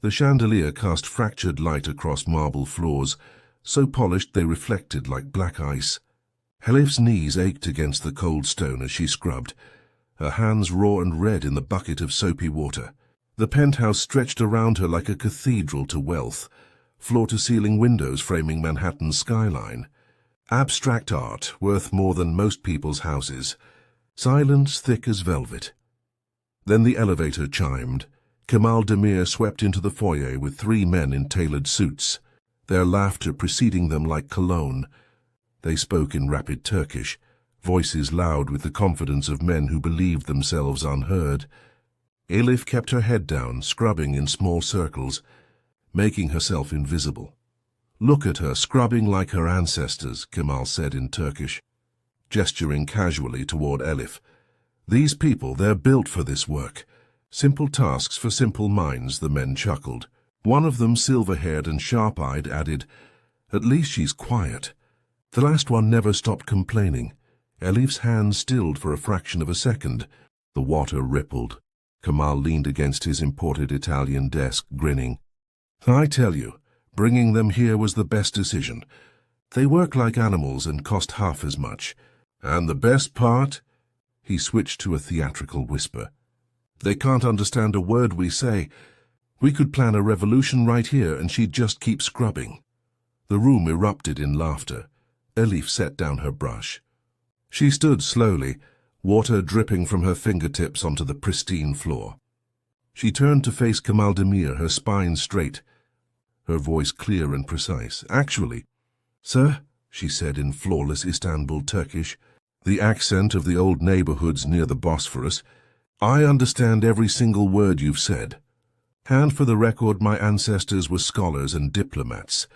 The chandelier cast fractured light across marble floors, so polished they reflected like black ice. Elif's knees ached against the cold stone as she scrubbed, her hands raw and red in the bucket of soapy water. The penthouse stretched around her like a cathedral to wealth, floor-to-ceiling windows framing Manhattan's skyline. Abstract art worth more than most people's houses, silence thick as velvet. Then the elevator chimed. Kemal Demir swept into the foyer with 3 men in tailored suits, their laughter preceding them like cologne. They spoke in rapid Turkish, voices loud with the confidence of men who believed themselves unheard. Elif kept her head down, scrubbing in small circles, making herself invisible. "Look at her, scrubbing like her ancestors," Kemal said in Turkish, gesturing casually toward Elif. "These people, they're built for this work. Simple tasks for simple minds," the men chuckled. One of them, silver-haired and sharp-eyed, added, "At least she's quiet." The last one never stopped complaining. Elif's hand stilled for a fraction of a second. The water rippled. Kemal leaned against his imported Italian desk, grinning. "I tell you, bringing them here was the best decision. They work like animals and cost half as much. And the best part?" He switched to a theatrical whisper. "They can't understand a word we say. We could plan a revolution right here and she'd just keep scrubbing." The room erupted in laughter. Elif set down her brush. She stood slowly, water dripping from her fingertips onto the pristine floor. She turned to face Kemal Demir, her spine straight, her voice clear and precise. "Actually, sir," she said in flawless Istanbul Turkish, the accent of the old neighborhoods near the Bosphorus, "I understand every single word you've said. And for the record, my ancestors were scholars and diplomats."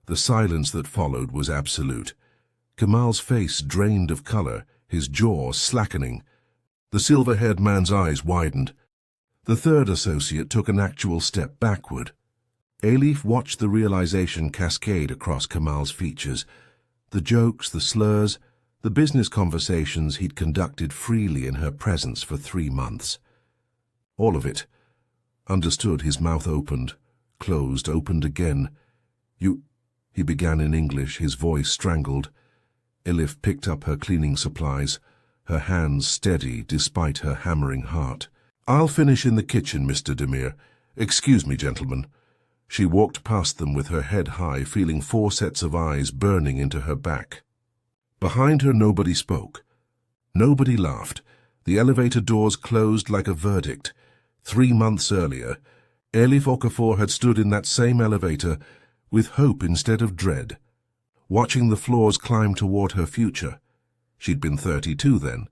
The silence that followed was absolute. Kemal's face drained of color, his jaw slackening. The silver-haired man's eyes widened. The third associate took an actual step backward. Elif watched the realization cascade across Kemal's features. The jokes, the slurs, the business conversations he'd conducted freely in her presence for 3 months. All of it. Understood. His mouth opened, closed, opened again. "You—" he began in English, his voice strangled. Elif picked up her cleaning supplies, her hands steady despite her hammering heart. "I'll finish in the kitchen, Mr. Demir. Excuse me, gentlemen." She walked past them with her head high, feeling 4 sets of eyes burning into her back. Behind her, nobody spoke. Nobody laughed. The elevator doors closed like a verdict. 3 months earlier, Elif Okafor had stood in that same elevator with hope instead of dread, watching the floors climb toward her future. She'd been 32 then,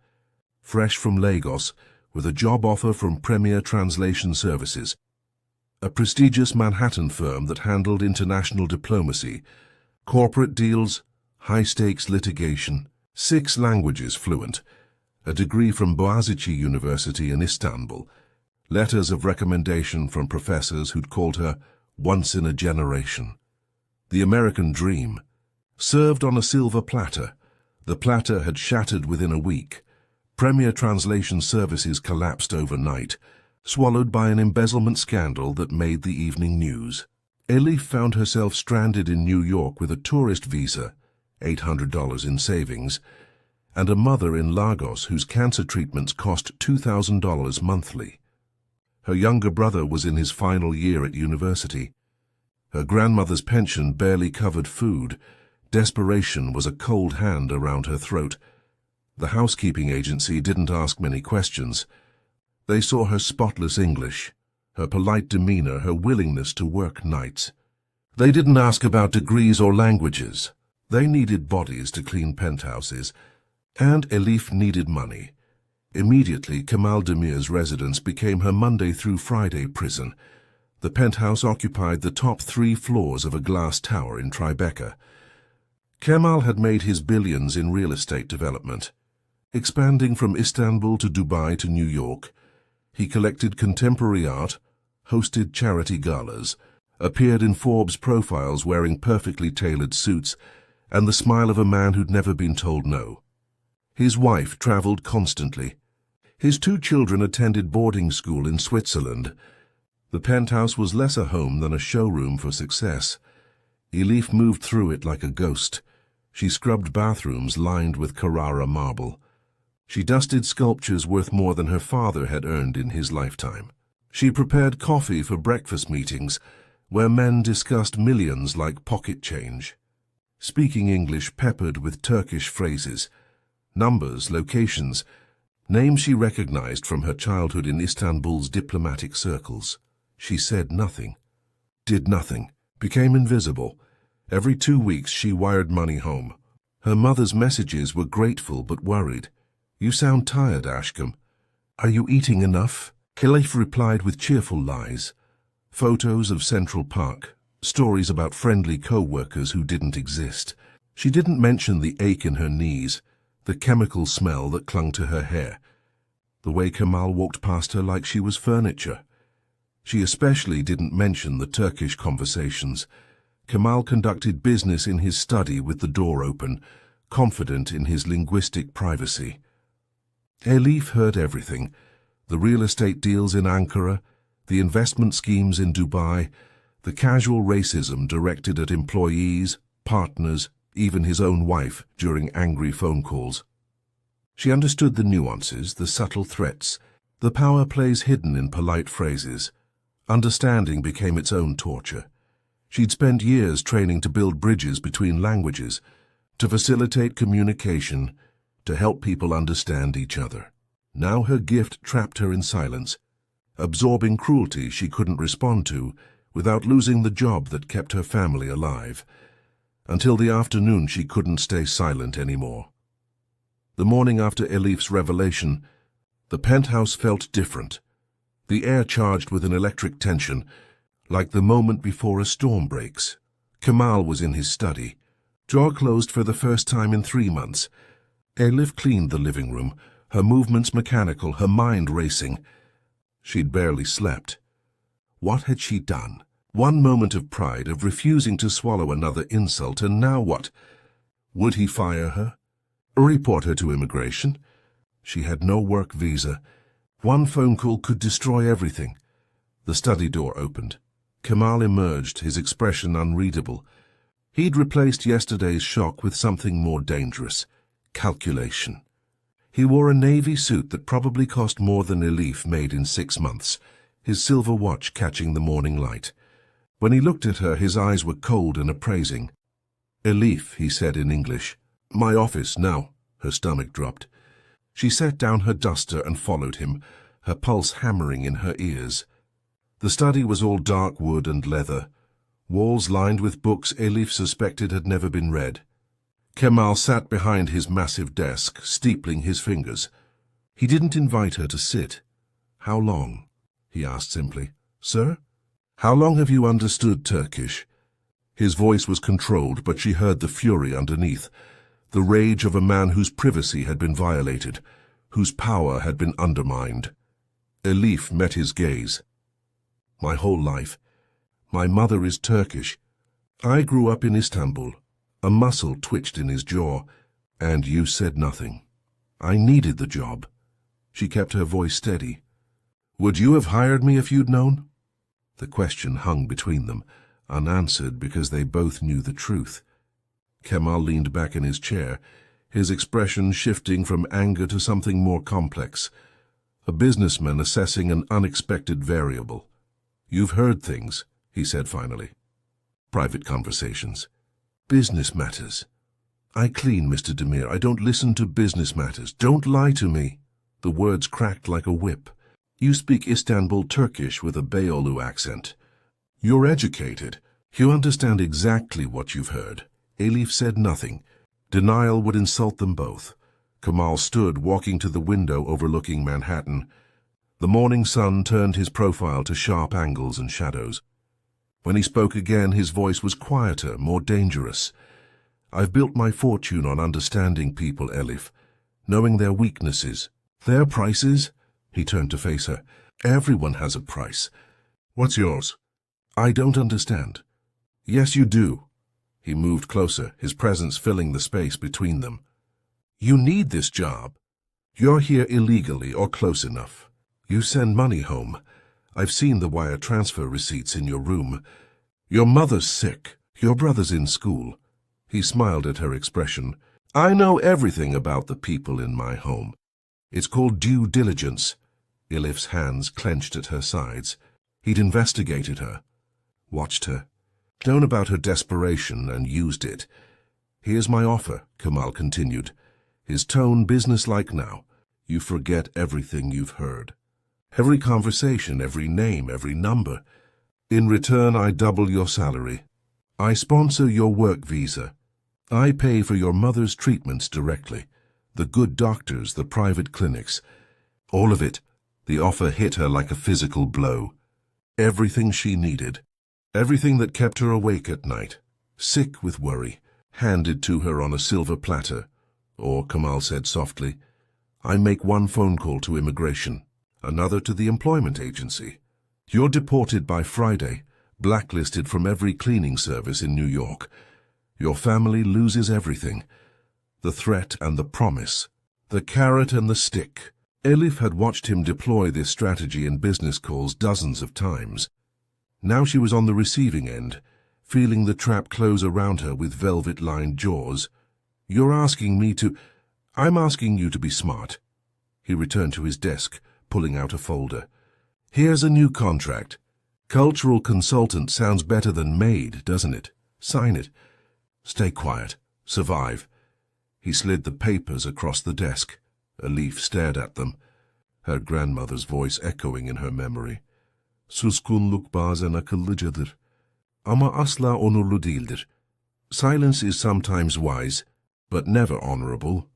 fresh from Lagos, with a job offer from Premier Translation Services, a prestigious Manhattan firm that handled international diplomacy, corporate deals, high-stakes litigation, 6 languages fluent, a degree from Boğaziçi University in Istanbul, letters of recommendation from professors who'd called her once in a generation. The American dream. Served on a silver platter. The platter had shattered within a week. Premier Translation Services collapsed overnight, swallowed by an embezzlement scandal that made the evening news. Elif found herself stranded in New York with a tourist visa, $800 in savings, and a mother in Lagos whose cancer treatments cost $2,000 monthly. Her younger brother was in his final year at university. Her grandmother's pension barely covered food. Desperation was a cold hand around her throat. The housekeeping agency didn't ask many questions. They saw her spotless English, her polite demeanor, her willingness to work nights. They didn't ask about degrees or languages. They needed bodies to clean penthouses, and Elif needed money. Immediately, Kemal Demir's residence became her Monday through Friday prison. The penthouse occupied the top 3 floors of a glass tower in Tribeca. Kemal had made his billions in real estate development. Expanding from Istanbul to Dubai to New York, he collected contemporary art, hosted charity galas, appeared in Forbes profiles wearing perfectly tailored suits, and the smile of a man who'd never been told no. His wife traveled constantly. His 2 children attended boarding school in Switzerland. The penthouse was less a home than a showroom for success. Elif moved through it like a ghost. She scrubbed bathrooms lined with Carrara marble. She dusted sculptures worth more than her father had earned in his lifetime. She prepared coffee for breakfast meetings, where men discussed millions like pocket change. Speaking English peppered with Turkish phrases, numbers, locations, names she recognized from her childhood in Istanbul's diplomatic circles. She said nothing, did nothing, became invisible. Every 2 weeks she wired money home. Her mother's messages were grateful but worried. "You sound tired, Aşkım. Are you eating enough?" Elif replied with cheerful lies. Photos of Central Park, stories about friendly co-workers who didn't exist. She didn't mention the ache in her knees, the chemical smell that clung to her hair, the way Kemal walked past her like she was furniture. She especially didn't mention the Turkish conversations. Kemal conducted business in his study with the door open, confident in his linguistic privacy. Elif heard everything: the real estate deals in Ankara, the investment schemes in Dubai, the casual racism directed at employees, partners, even his own wife during angry phone calls. She understood the nuances, the subtle threats, the power plays hidden in polite phrases. Understanding became its own torture. She'd spent years training to build bridges between languages, to facilitate communication, to help people understand each other. Now her gift trapped her in silence, absorbing cruelty she couldn't respond to without losing the job that kept her family alive. Until the afternoon she couldn't stay silent anymore. The morning after Elif's revelation, the penthouse felt different. The air charged with an electric tension, like the moment before a storm breaks. Kemal was in his study, jaw closed for the first time in 3 months. Elif cleaned the living room, her movements mechanical, her mind racing. She'd barely slept. What had she done? One moment of pride, of refusing to swallow another insult, and now what? Would he fire her? Report her to immigration? She had no work visa. One phone call could destroy everything. The study door opened. Kemal emerged, his expression unreadable. He'd replaced yesterday's shock with something more dangerous: calculation. He wore a navy suit that probably cost more than Elif made in 6 months, his silver watch catching the morning light. When he looked at her, his eyes were cold and appraising. "Elif," he said in English. "My office, now." Her stomach dropped. She set down her duster and followed him, her pulse hammering in her ears. The study was all dark wood and leather, walls lined with books Elif suspected had never been read. Kemal sat behind his massive desk, steepling his fingers. He didn't invite her to sit. "How long?" he asked simply. "Sir? How long have you understood Turkish?" His voice was controlled, but she heard the fury underneath, the rage of a man whose privacy had been violated, whose power had been undermined. Elif met his gaze. "My whole life. My mother is Turkish. I grew up in Istanbul." A muscle twitched in his jaw. "And you said nothing." "I needed the job." She kept her voice steady. "Would you have hired me if you'd known?" The question hung between them, unanswered because they both knew the truth. Kemal leaned back in his chair, his expression shifting from anger to something more complex. A businessman assessing an unexpected variable. "You've heard things," he said finally. "Private conversations. Business matters." "I clean, Mr. Demir. I don't listen to business matters. Don't lie to me." The words cracked like a whip. "You speak Istanbul Turkish with a Beyoğlu accent. You're educated. You understand exactly what you've heard." Elif said nothing. Denial would insult them both. Kemal stood, walking to the window overlooking Manhattan. The morning sun turned his profile to sharp angles and shadows. When he spoke again, his voice was quieter, more dangerous. "I've built my fortune on understanding people, Elif, knowing their weaknesses, their prices." He turned to face her. "Everyone has a price. What's yours?" "I don't understand." "Yes, you do." He moved closer, his presence filling the space between them. "You need this job. You're here illegally or close enough. You send money home. I've seen the wire transfer receipts in your room. Your mother's sick. Your brother's in school." He smiled at her expression. "I know everything about the people in my home. It's called due diligence." Elif's hands clenched at her sides. He'd investigated her, watched her, known about her desperation and used it. "Here's my offer," Kamal continued, his tone businesslike now. "You forget everything you've heard. Every conversation, every name, every number. In return, I double your salary. I sponsor your work visa. I pay for your mother's treatments directly. The good doctors, the private clinics. All of it." The offer hit her like a physical blow. Everything she needed. Everything that kept her awake at night, sick with worry, handed to her on a silver platter. Or, Kamal said softly, "I make one phone call to immigration, another to the employment agency. You're deported by Friday, blacklisted from every cleaning service in New York. Your family loses everything. The threat and the promise, the carrot and the stick." Elif had watched him deploy this strategy in business calls dozens of times. Now she was on the receiving end, feeling the trap close around her with velvet-lined jaws. "You're asking me to—" "I'm asking you to be smart." He returned to his desk, pulling out a folder. "Here's a new contract. Cultural consultant sounds better than maid, doesn't it? Sign it. Stay quiet. Survive." He slid the papers across the desk. Elif stared at them, her grandmother's voice echoing in her memory. "Suskunluk bazen akıllıcadır, ama asla onurlu değildir. Silence is sometimes wise, but never honorable."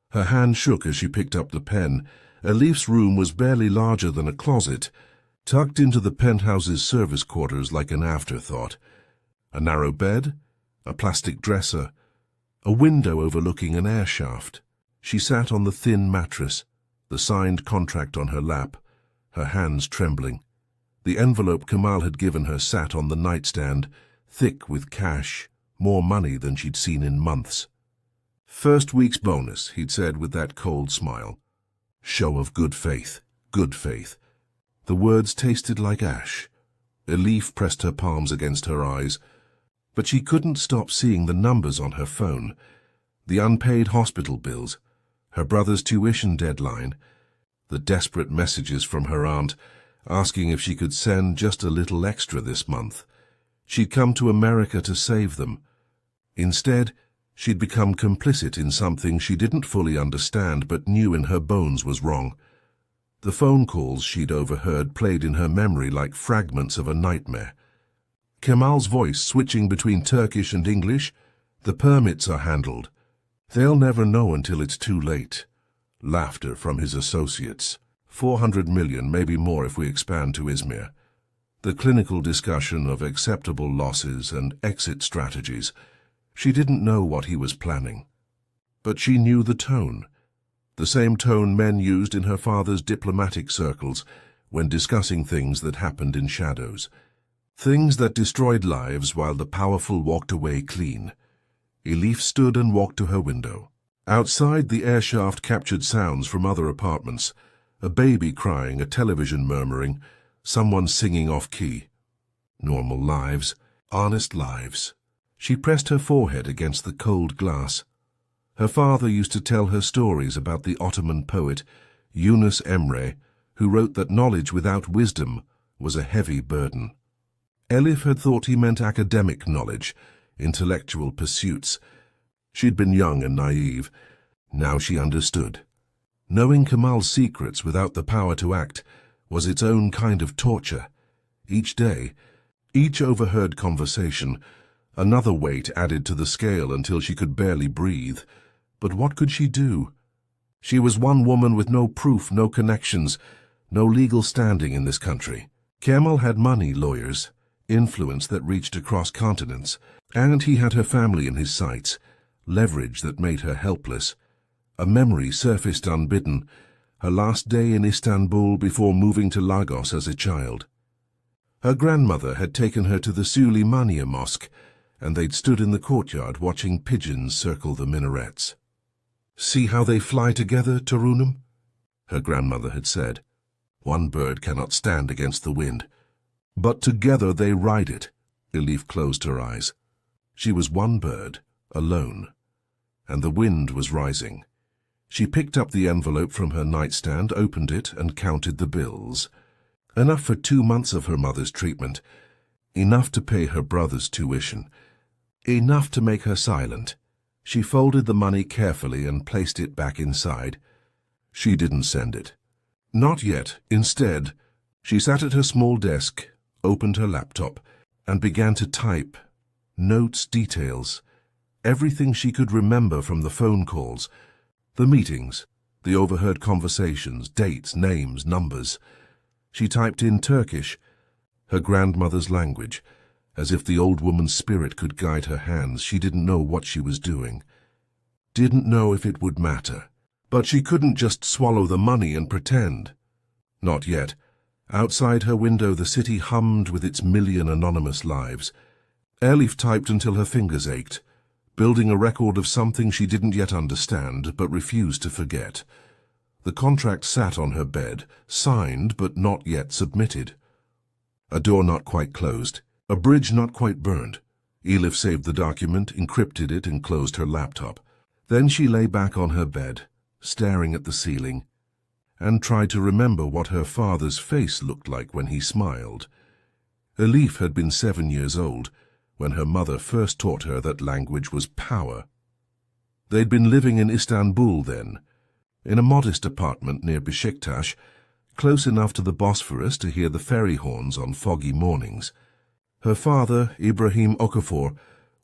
Her hand shook as she picked up the pen. Elif's room was barely larger than a closet, tucked into the penthouse's service quarters like an afterthought. A narrow bed, a plastic dresser, a window overlooking an air shaft. She sat on the thin mattress, the signed contract on her lap, her hands trembling. The envelope Kamal had given her sat on the nightstand, thick with cash, more money than she'd seen in months. "First week's bonus," he'd said with that cold smile. Show of good faith, good faith. The words tasted like ash. Elif pressed her palms against her eyes, but she couldn't stop seeing the numbers on her phone. The unpaid hospital bills, her brother's tuition deadline, the desperate messages from her aunt asking if she could send just a little extra this month. She'd come to America to save them. Instead, she'd become complicit in something she didn't fully understand but knew in her bones was wrong. The phone calls she'd overheard played in her memory like fragments of a nightmare. Kemal's voice switching between Turkish and English. "The permits are handled. They'll never know until it's too late." Laughter from his associates. 400 million, maybe more if we expand to Izmir. The clinical discussion of acceptable losses and exit strategies. She didn't know what he was planning. But she knew the tone. The same tone men used in her father's diplomatic circles when discussing things that happened in shadows. Things that destroyed lives while the powerful walked away clean. Elif stood and walked to her window. Outside, the air shaft captured sounds from other apartments. A baby crying, a television murmuring, someone singing off-key. Normal lives, honest lives. She pressed her forehead against the cold glass. Her father used to tell her stories about the Ottoman poet Yunus Emre, who wrote that knowledge without wisdom was a heavy burden. Elif had thought he meant academic knowledge, intellectual pursuits. She'd been young and naive. Now she understood. Knowing Kamal's secrets without the power to act was its own kind of torture. Each day, each overheard conversation, another weight added to the scale until she could barely breathe. But what could she do? She was one woman with no proof, no connections, no legal standing in this country. Kamal had money, lawyers, influence that reached across continents, and he had her family in his sights, leverage that made her helpless. A memory surfaced unbidden, her last day in Istanbul before moving to Lagos as a child. Her grandmother had taken her to the Süleymaniye Mosque, and they'd stood in the courtyard watching pigeons circle the minarets. "See how they fly together, Torunum?" her grandmother had said. One bird cannot stand against the wind. But together they ride it. Elif closed her eyes. She was one bird, alone, and the wind was rising. She picked up the envelope from her nightstand, opened it, and counted the bills. Enough for 2 months of her mother's treatment. Enough to pay her brother's tuition. Enough to make her silent. She folded the money carefully and placed it back inside. She didn't send it. Not yet. Instead, she sat at her small desk, opened her laptop, and began to type. Notes, details, everything she could remember from the phone calls, the meetings, the overheard conversations, dates, names, numbers. She typed in Turkish, her grandmother's language. As if the old woman's spirit could guide her hands, she didn't know what she was doing. Didn't know if it would matter. But she couldn't just swallow the money and pretend. Not yet. Outside her window the city hummed with its million anonymous lives. Elif typed until her fingers ached, building a record of something she didn't yet understand but refused to forget. The contract sat on her bed, signed but not yet submitted. A door not quite closed. A bridge not quite burned. Elif saved the document, encrypted it, and closed her laptop. Then she lay back on her bed, staring at the ceiling, and tried to remember what her father's face looked like when he smiled. Elif had been 7 years old when her mother first taught her that language was power. They'd been living in Istanbul then, in a modest apartment near Beşiktaş, close enough to the Bosphorus to hear the ferry horns on foggy mornings. Her father, Elif Okafor,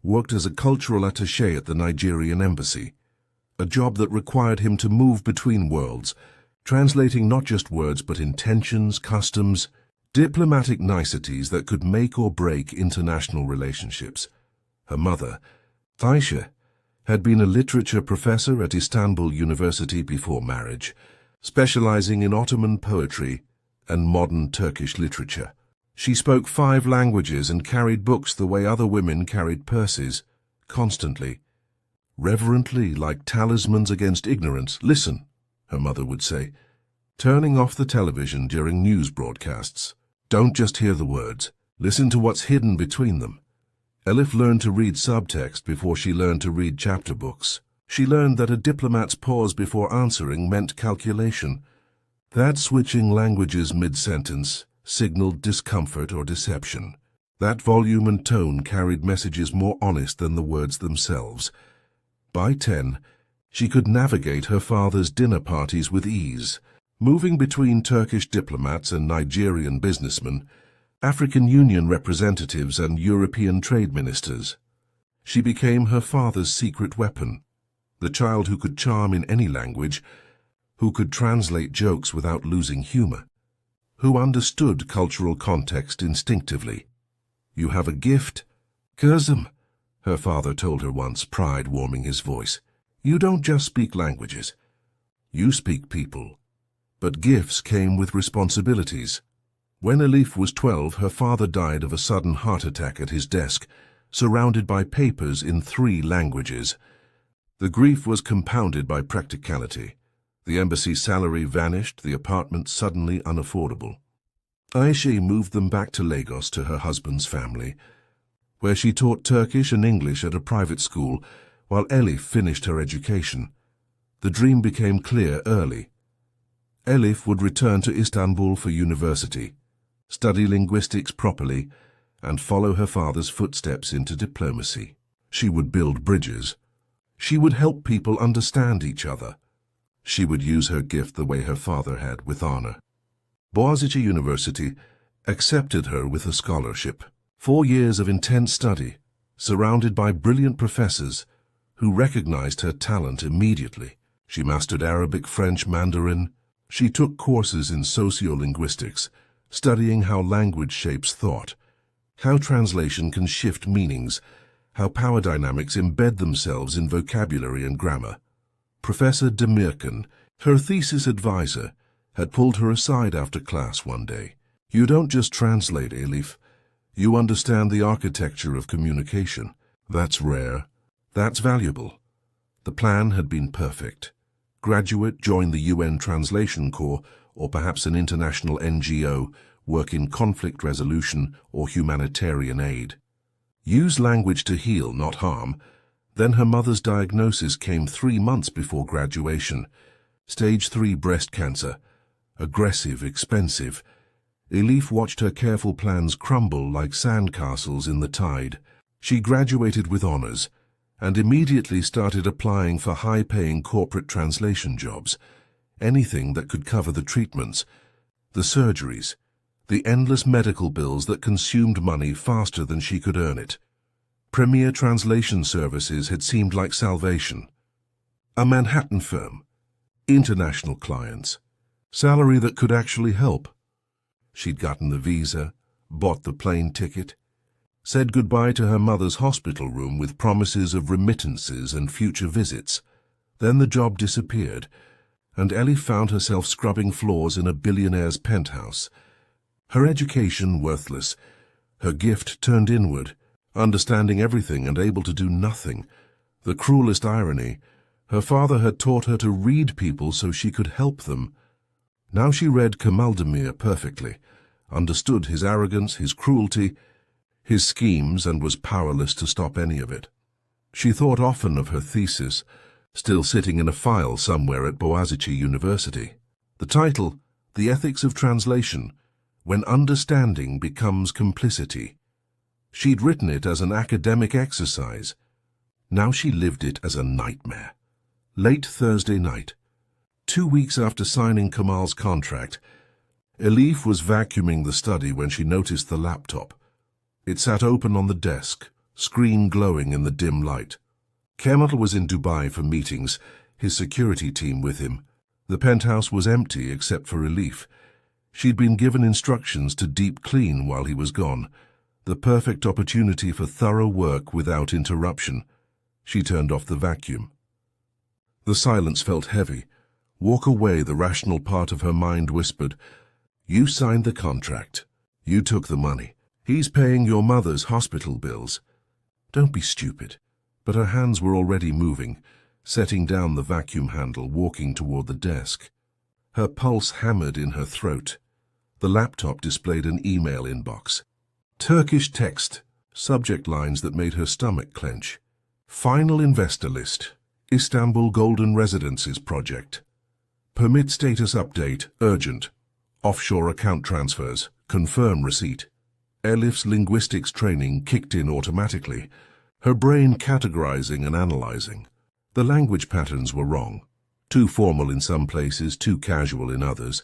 worked as a cultural attaché at the Nigerian embassy, a job that required him to move between worlds, translating not just words but intentions, customs, diplomatic niceties that could make or break international relationships. Her mother, Ayşe, had been a literature professor at Istanbul University before marriage, specializing in Ottoman poetry and modern Turkish literature. She spoke 5 languages and carried books the way other women carried purses, constantly. Reverently, like talismans against ignorance. Listen, her mother would say, turning off the television during news broadcasts. Don't just hear the words. Listen to what's hidden between them. Elif learned to read subtext before she learned to read chapter books. She learned that a diplomat's pause before answering meant calculation, that switching languages mid-sentence signaled discomfort or deception. That volume and tone carried messages more honest than the words themselves. By 10, she could navigate her father's dinner parties with ease, moving between Turkish diplomats and Nigerian businessmen, African Union representatives and European trade ministers. She became her father's secret weapon, the child who could charm in any language, who could translate jokes without losing humor, who understood cultural context instinctively. You have a gift, Kızım, her father told her once, pride warming his voice. You don't just speak languages. You speak people. But gifts came with responsibilities. When Elif was 12, her father died of a sudden heart attack at his desk, surrounded by papers in 3 languages. The grief was compounded by practicality. The embassy's salary vanished, the apartment suddenly unaffordable. Ayşe moved them back to Lagos to her husband's family, where she taught Turkish and English at a private school, while Elif finished her education. The dream became clear early. Elif would return to Istanbul for university, study linguistics properly, and follow her father's footsteps into diplomacy. She would build bridges. She would help people understand each other. She would use her gift the way her father had, with honor. Boğaziçi University accepted her with a scholarship. 4 years of intense study, surrounded by brilliant professors who recognized her talent immediately. She mastered Arabic, French, Mandarin. She took courses in sociolinguistics, studying how language shapes thought, how translation can shift meanings, how power dynamics embed themselves in vocabulary and grammar. Professor Demirkan, her thesis advisor, had pulled her aside after class one day. You don't just translate, Elif. You understand the architecture of communication. That's rare. That's valuable. The plan had been perfect. Graduate, join the UN Translation Corps, or perhaps an international NGO, work in conflict resolution or humanitarian aid. Use language to heal, not harm. Then her mother's diagnosis came 3 months before graduation. Stage 3 breast cancer. Aggressive, expensive. Elif watched her careful plans crumble like sandcastles in the tide. She graduated with honors and immediately started applying for high-paying corporate translation jobs. Anything that could cover the treatments, the surgeries, the endless medical bills that consumed money faster than she could earn it. Premier translation services had seemed like salvation. A Manhattan firm, international clients, salary that could actually help. She'd gotten the visa, bought the plane ticket, said goodbye to her mother's hospital room with promises of remittances and future visits. Then the job disappeared, and Elif found herself scrubbing floors in a billionaire's penthouse. Her education worthless, her gift turned inward, understanding everything and able to do nothing. The cruelest irony, her father had taught her to read people so she could help them. Now she read Kamaldemir perfectly, understood his arrogance, his cruelty, his schemes, and was powerless to stop any of it. She thought often of her thesis, still sitting in a file somewhere at Boğaziçi University. The title, The Ethics of Translation, When Understanding Becomes Complicity. She'd written it as an academic exercise. Now she lived it as a nightmare. Late Thursday night, 2 weeks after signing Kamal's contract, Elif was vacuuming the study when she noticed the laptop. It sat open on the desk, screen glowing in the dim light. Kemal was in Dubai for meetings, his security team with him. The penthouse was empty except for Elif. She'd been given instructions to deep clean while he was gone, the perfect opportunity for thorough work without interruption. She turned off the vacuum. The silence felt heavy. Walk away, the rational part of her mind whispered. You signed the contract. You took the money. He's paying your mother's hospital bills. Don't be stupid. But her hands were already moving, setting down the vacuum handle, walking toward the desk. Her pulse hammered in her throat. The laptop displayed an email inbox. Turkish text, subject lines that made her stomach clench. Final investor list. Istanbul Golden Residences Project. Permit status update, urgent. Offshore account transfers, confirm receipt. Elif's linguistics training kicked in automatically, her brain categorizing and analyzing. The language patterns were wrong. Too formal in some places, too casual in others.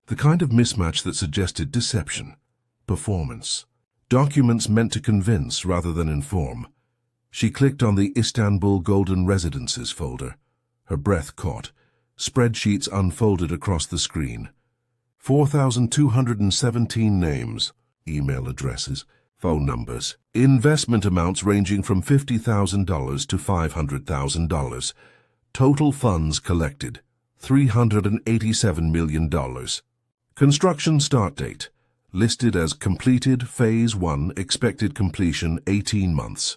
The kind of mismatch that suggested deception. Performance. Documents meant to convince rather than inform. She clicked on the Istanbul Golden Residences folder. Her breath caught. Spreadsheets unfolded across the screen. 4,217 names, email addresses, phone numbers, investment amounts ranging from $50,000 to $500,000. Total funds collected, $387 million. Construction start date, listed as completed Phase 1, expected completion 18 months.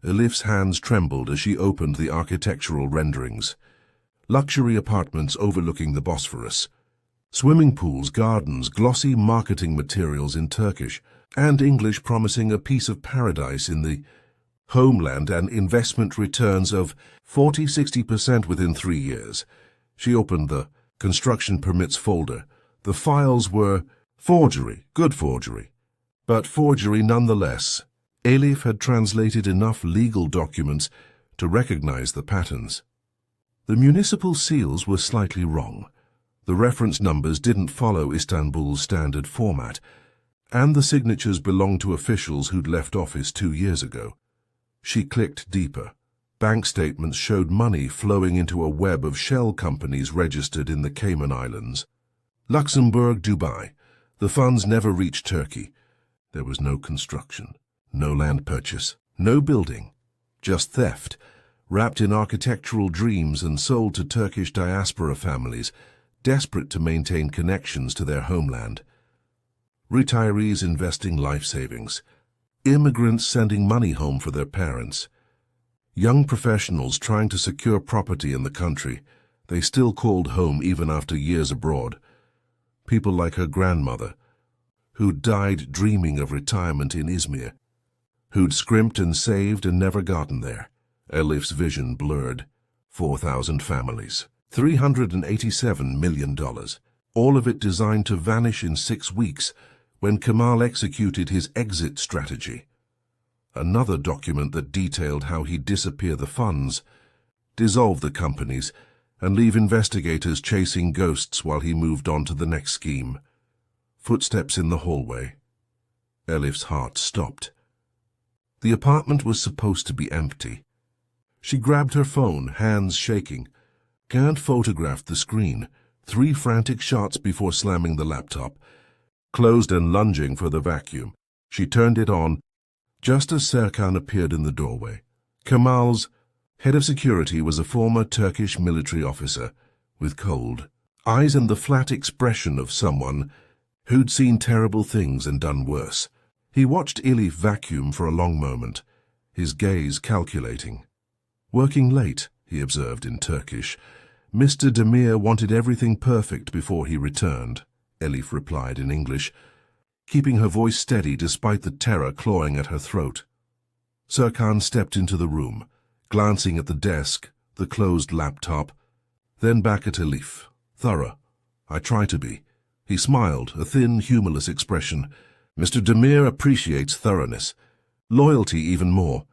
Elif's hands trembled as she opened the architectural renderings. Luxury apartments overlooking the Bosphorus. Swimming pools, gardens, glossy marketing materials in Turkish and English promising a piece of paradise in the homeland and investment returns of 40–60% within 3 years. She opened the construction permits folder. The files were forgery, good forgery, but forgery nonetheless. Elif had translated enough legal documents to recognize the patterns. The municipal seals were slightly wrong. The reference numbers didn't follow Istanbul's standard format, and the signatures belonged to officials who'd left office 2 years ago. She clicked deeper. Bank statements showed money flowing into a web of shell companies registered in the Cayman Islands. Luxembourg, Dubai. The funds never reached Turkey. There was no construction, no land purchase, no building, just theft, wrapped in architectural dreams and sold to Turkish diaspora families, desperate to maintain connections to their homeland. Retirees investing life savings. Immigrants sending money home for their parents. Young professionals trying to secure property in the country they still called home even after years abroad. People like her grandmother, who'd died dreaming of retirement in Izmir, who'd scrimped and saved and never gotten there. Elif's vision blurred. 4,000 families. $387 million. All of it designed to vanish in 6 weeks when Kemal executed his exit strategy. Another document that detailed how he'd disappear the funds, dissolve the companies, and leave investigators chasing ghosts while he moved on to the next scheme. Footsteps in the hallway. Elif's heart stopped. The apartment was supposed to be empty. She grabbed her phone, hands shaking. Gant photographed the screen, 3 frantic shots before slamming the laptop. Closed and lunging for the vacuum, she turned it on just as Serkan appeared in the doorway. Kemal's head of security was a former Turkish military officer, with cold eyes and the flat expression of someone who'd seen terrible things and done worse. He watched Elif vacuum for a long moment, his gaze calculating. "Working late," he observed in Turkish. "Mr. Demir wanted everything perfect before he returned," Elif replied in English, keeping her voice steady despite the terror clawing at her throat. Serkan stepped into the room, glancing at the desk, the closed laptop, then back at Elif. "Thorough. I try to be." He smiled, a thin, humorless expression. "Mr. Demir appreciates thoroughness. Loyalty even more."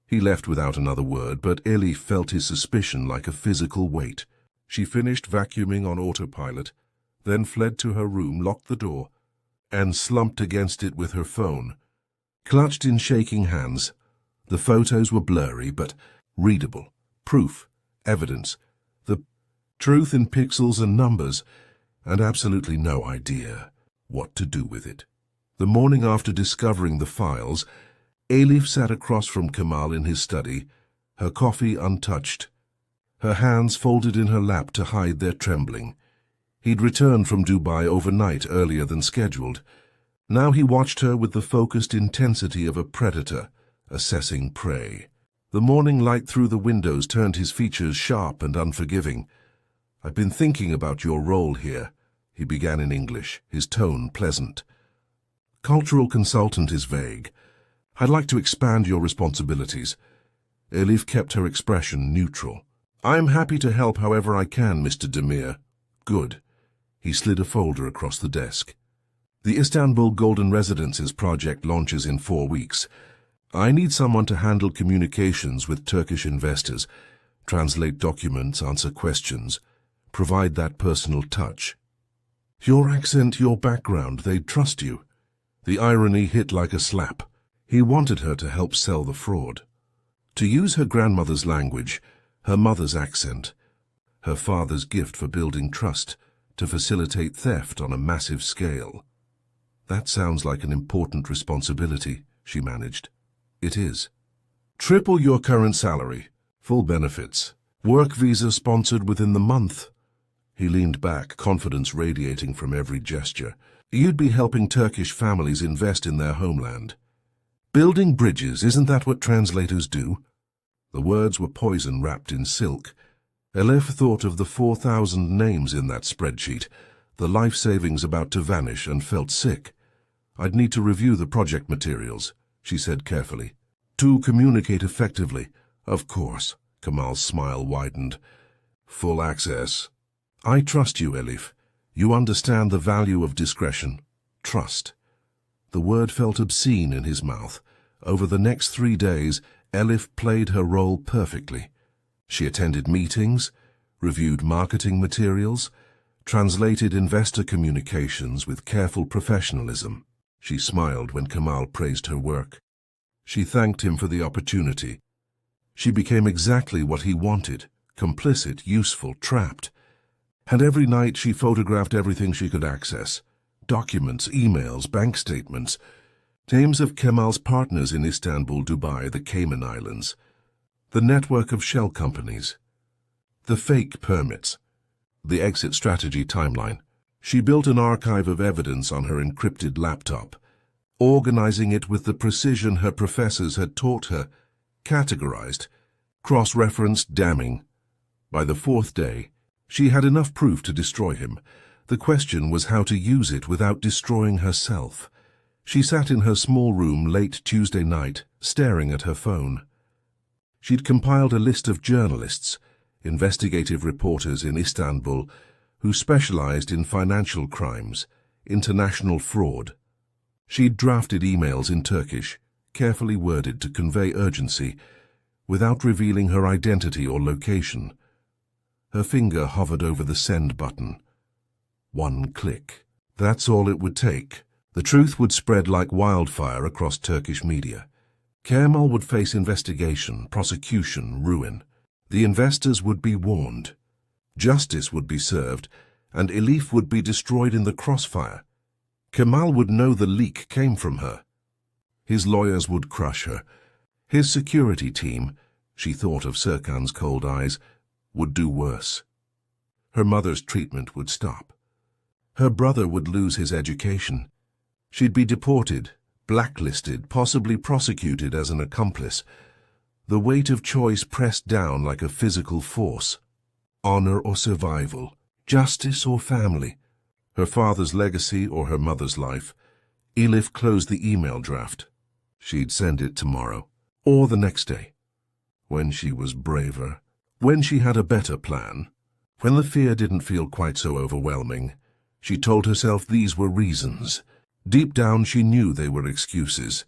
He left without another word, but Elif felt his suspicion like a physical weight. She finished vacuuming on autopilot, then fled to her room, locked the door, and slumped against it with her phone. Clutched in shaking hands, the photos were blurry but readable. Proof, evidence, the truth in pixels and numbers, and absolutely no idea what to do with it. The morning after discovering the files, Elif sat across from Kemal in his study, her coffee untouched, her hands folded in her lap to hide their trembling. He'd returned from Dubai overnight earlier than scheduled. Now he watched her with the focused intensity of a predator, assessing prey. The morning light through the windows turned his features sharp and unforgiving. "I've been thinking about your role here," he began in English, his tone pleasant. "Cultural consultant is vague. I'd like to expand your responsibilities." Elif kept her expression neutral. "I'm happy to help however I can, Mr. Demir." "Good." He slid a folder across the desk. "The Istanbul Golden Residences project launches in 4 weeks. I need someone to handle communications with Turkish investors, translate documents, answer questions, provide that personal touch." "Your accent, your background, they'd trust you." The irony hit like a slap. He wanted her to help sell the fraud. To use her grandmother's language, her mother's accent, her father's gift for building trust, to facilitate theft on a massive scale. "That sounds like an important responsibility," she managed. "It is. Triple your current salary, full benefits, work visa sponsored within the month." He leaned back, confidence radiating from every gesture. "You'd be helping Turkish families invest in their homeland. Building bridges, isn't that what translators do?" The words were poison wrapped in silk. Elif thought of the 4,000 names in that spreadsheet, the life savings about to vanish, and felt sick. "I'd need to review the project materials," she said carefully. "To communicate effectively." "Of course." Kemal's smile widened. "Full access." "I trust you, Elif. You understand the value of discretion." "Trust." The word felt obscene in his mouth. Over the next 3 days, Elif played her role perfectly. She attended meetings, reviewed marketing materials, translated investor communications with careful professionalism. She smiled when Kemal praised her work. She thanked him for the opportunity. She became exactly what he wanted, complicit, useful, trapped. And every night she photographed everything she could access. Documents, emails, bank statements, names of Kemal's partners in Istanbul, Dubai, the Cayman Islands, the network of shell companies, the fake permits, the exit strategy timeline. She built an archive of evidence on her encrypted laptop, organizing it with the precision her professors had taught her, categorized, cross-referenced, damning. By the 4th day, she had enough proof to destroy him. The question was how to use it without destroying herself. She sat in her small room late Tuesday night, staring at her phone. She'd compiled a list of journalists, investigative reporters in Istanbul, who specialized in financial crimes, international fraud. She'd drafted emails in Turkish, carefully worded to convey urgency, without revealing her identity or location. Her finger hovered over the send button. One click. That's all it would take. The truth would spread like wildfire across Turkish media. Kemal would face investigation, prosecution, ruin. The investors would be warned. Justice would be served, and Elif would be destroyed in the crossfire. Kemal would know the leak came from her. His lawyers would crush her. His security team, she thought of Serkan's cold eyes, would do worse. Her mother's treatment would stop. Her brother would lose his education. She'd be deported, blacklisted, possibly prosecuted as an accomplice. The weight of choice pressed down like a physical force. Honor or survival, justice or family, her father's legacy or her mother's life. Elif closed the email draft. She'd send it tomorrow, or the next day. When she was braver, when she had a better plan, when the fear didn't feel quite so overwhelming, she told herself these were reasons. Deep down she knew they were excuses.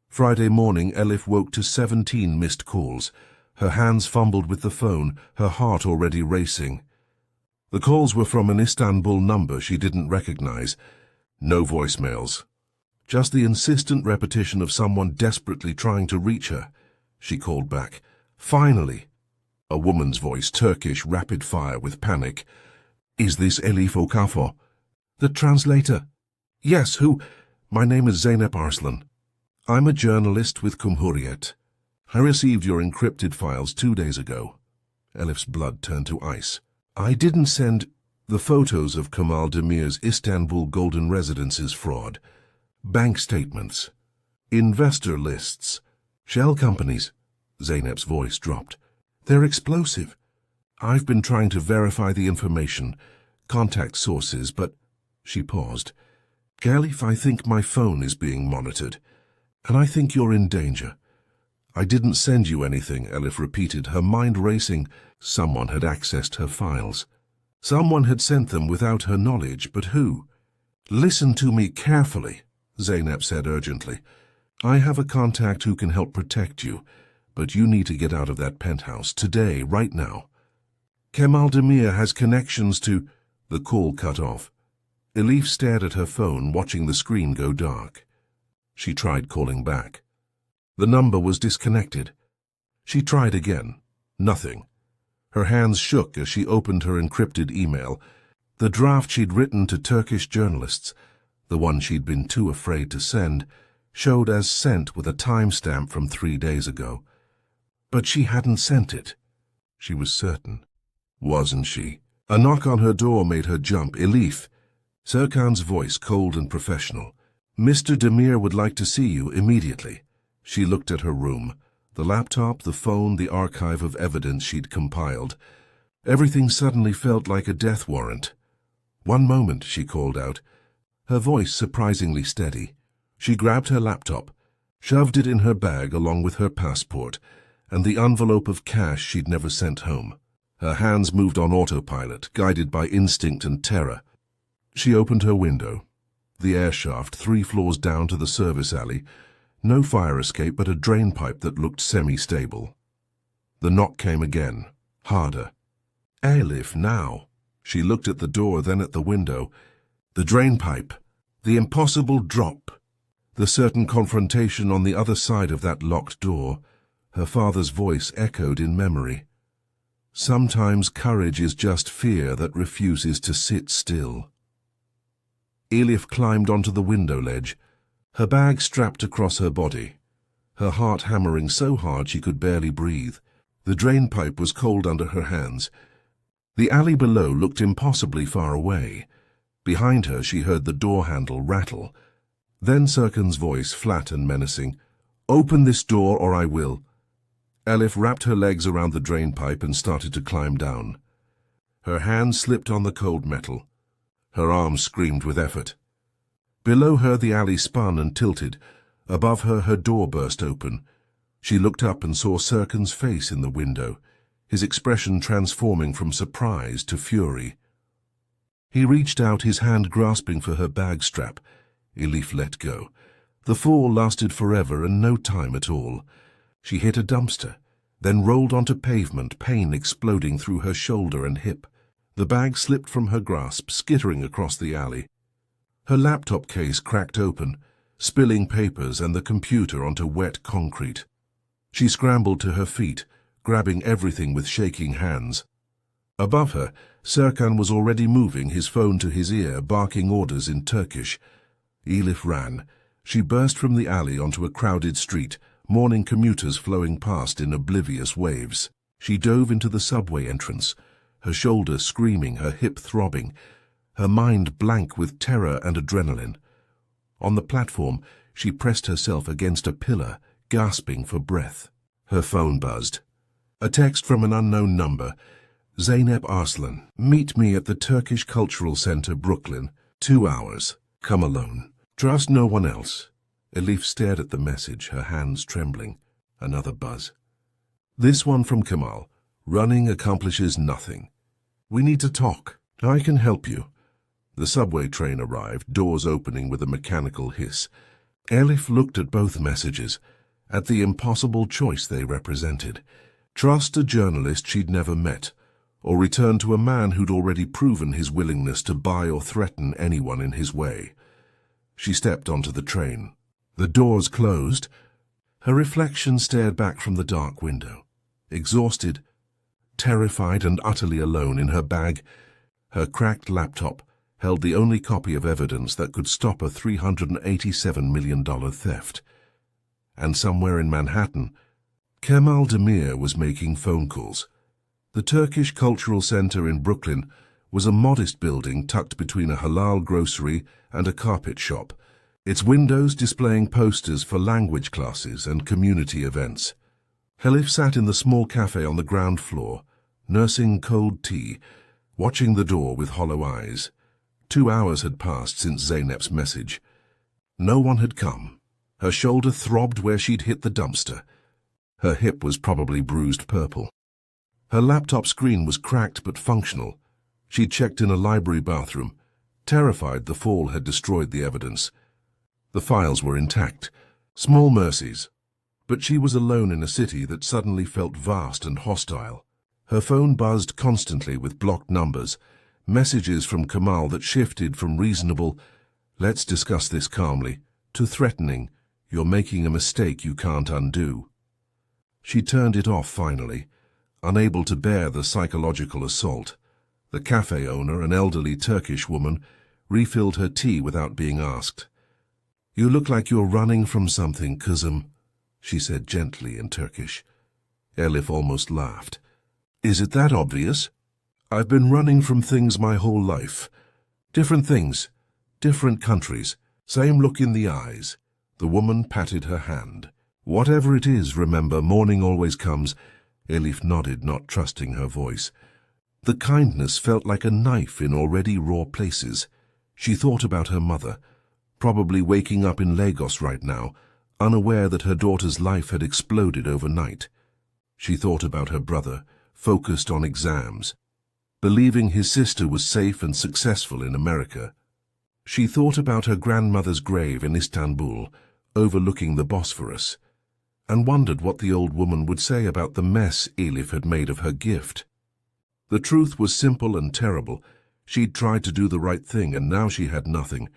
Friday morning, Elif woke to 17 missed calls. Her hands fumbled with the phone, her heart already racing. The calls were from an Istanbul number she didn't recognize. No voicemails. Just the insistent repetition of someone desperately trying to reach her. She called back. Finally. A woman's voice, Turkish, rapid fire with panic. Is this Elif Okafor? The translator. Yes, who? My name is Zeynep Arslan. I'm a journalist with Cumhuriyet. I received your encrypted files 2 days ago. Elif's blood turned to ice. I didn't send the photos of Kemal Demir's Istanbul Golden Residences fraud. Bank statements. Investor lists. Shell companies. Zeynep's voice dropped. They're explosive. I've been trying to verify the information, contact sources, but... She paused. Elif, I think my phone is being monitored, and I think you're in danger. I didn't send you anything, Elif repeated, her mind racing. Someone had accessed her files. Someone had sent them without her knowledge, but who? Listen to me carefully, Zeynep said urgently. I have a contact who can help protect you, but you need to get out of that penthouse today, right now. Kemal Demir has connections to... The call cut off. Elif stared at her phone, watching the screen go dark. She tried calling back. The number was disconnected. She tried again. Nothing. Her hands shook as she opened her encrypted email. The draft she'd written to Turkish journalists, the one she'd been too afraid to send, showed as sent with a timestamp from 3 days ago. But she hadn't sent it. She was certain. Wasn't she? A knock on her door made her jump. Elif. Serkan's voice, cold and professional. Mr. Demir would like to see you immediately. She looked at her room. The laptop, the phone, the archive of evidence she'd compiled. Everything suddenly felt like a death warrant. One moment, she called out, her voice surprisingly steady. She grabbed her laptop, shoved it in her bag along with her passport, and the envelope of cash she'd never sent home. Her hands moved on autopilot, guided by instinct and terror. She opened her window. The air shaft 3 floors down to the service alley. No fire escape, but a drain pipe that looked semi-stable. The knock came again, harder. Elif, now. She looked at the door, then at the window. The drain pipe. The impossible drop. The certain confrontation on the other side of that locked door. Her father's voice echoed in memory. Sometimes courage is just fear that refuses to sit still. Elif climbed onto the window ledge, her bag strapped across her body, her heart hammering so hard she could barely breathe. The drain pipe was cold under her hands. The alley below looked impossibly far away. Behind her she heard the door handle rattle. Then Serkan's voice, flat and menacing. Open this door or I will. Elif wrapped her legs around the drain pipe and started to climb down. Her hands slipped on the cold metal. Her arms screamed with effort. Below her the alley spun and tilted. Above her, her door burst open. She looked up and saw Serkan's face in the window, his expression transforming from surprise to fury. He reached out, his hand grasping for her bag strap. Elif let go. The fall lasted forever and no time at all. She hit a dumpster, then rolled onto pavement, pain exploding through her shoulder and hip. The bag slipped from her grasp, skittering across the alley. Her laptop case cracked open, spilling papers and the computer onto wet concrete. She scrambled to her feet, grabbing everything with shaking hands. Above her, Serkan was already moving, his phone to his ear, barking orders in Turkish. Elif ran. She burst from the alley onto a crowded street, morning commuters flowing past in oblivious waves. She dove into the subway entrance, her shoulder screaming, her hip throbbing, her mind blank with terror and adrenaline. On the platform, she pressed herself against a pillar, gasping for breath. Her phone buzzed. A text from an unknown number. Zeynep Arslan, meet me at the Turkish Cultural Center, Brooklyn. 2 hours. Come alone. Trust no one else. Elif stared at the message, her hands trembling. Another buzz. This one from Kemal. Running accomplishes nothing. We need to talk. I can help you. The subway train arrived, doors opening with a mechanical hiss. Elif looked at both messages, at the impossible choice they represented. Trust a journalist she'd never met, or return to a man who'd already proven his willingness to buy or threaten anyone in his way. She stepped onto the train. The doors closed. Her reflection stared back from the dark window. Exhausted, terrified and utterly alone in her bag, her cracked laptop held the only copy of evidence that could stop a $387 million theft. And somewhere in Manhattan, Kemal Demir was making phone calls. The Turkish Cultural Center in Brooklyn was a modest building tucked between a halal grocery and a carpet shop, its windows displaying posters for language classes and community events. Elif sat in the small cafe on the ground floor, nursing cold tea, watching the door with hollow eyes. 2 hours had passed since Zeynep's message. No one had come. Her shoulder throbbed where she'd hit the dumpster. Her hip was probably bruised purple. Her laptop screen was cracked but functional. She'd checked in a library bathroom, terrified the fall had destroyed the evidence. The files were intact. Small mercies. But she was alone in a city that suddenly felt vast and hostile. Her phone buzzed constantly with blocked numbers, messages from Kemal that shifted from reasonable, "Let's discuss this calmly," to threatening, "You're making a mistake you can't undo." She turned it off finally, unable to bear the psychological assault. The cafe owner, an elderly Turkish woman, refilled her tea without being asked. "You look like you're running from something, kızım," she said gently in Turkish. Elif almost laughed. "Is it that obvious? I've been running from things my whole life. Different things, different countries, same look in the eyes." The woman patted her hand. "Whatever it is, remember, morning always comes." Elif nodded, not trusting her voice. The kindness felt like a knife in already raw places. She thought about her mother, probably waking up in Lagos right now, unaware that her daughter's life had exploded overnight. She thought about her brother, focused on exams, believing his sister was safe and successful in America. She thought about her grandmother's grave in Istanbul, overlooking the Bosphorus, and wondered what the old woman would say about the mess Elif had made of her gift. The truth was simple and terrible. She'd tried to do the right thing, and now she had nothing.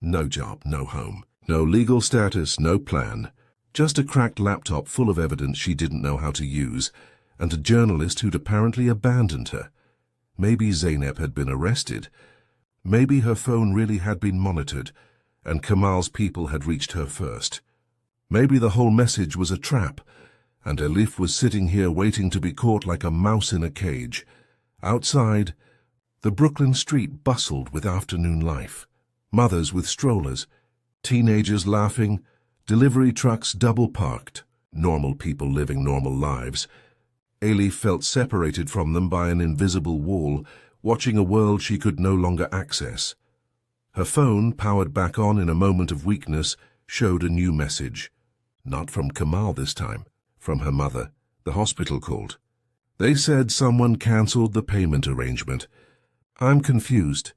No job, no home, no legal status, no plan. Just a cracked laptop full of evidence she didn't know how to use, and a journalist who'd apparently abandoned her. Maybe Zeynep had been arrested. Maybe her phone really had been monitored, and Kemal's people had reached her first. Maybe the whole message was a trap, and Elif was sitting here waiting to be caught like a mouse in a cage. Outside, the Brooklyn street bustled with afternoon life. Mothers with strollers, teenagers laughing, delivery trucks double-parked, normal people living normal lives. Elif felt separated from them by an invisible wall, watching a world she could no longer access. Her phone, powered back on in a moment of weakness, showed a new message. Not from Kemal this time, from her mother. The hospital called. They said someone cancelled the payment arrangement. I'm confused.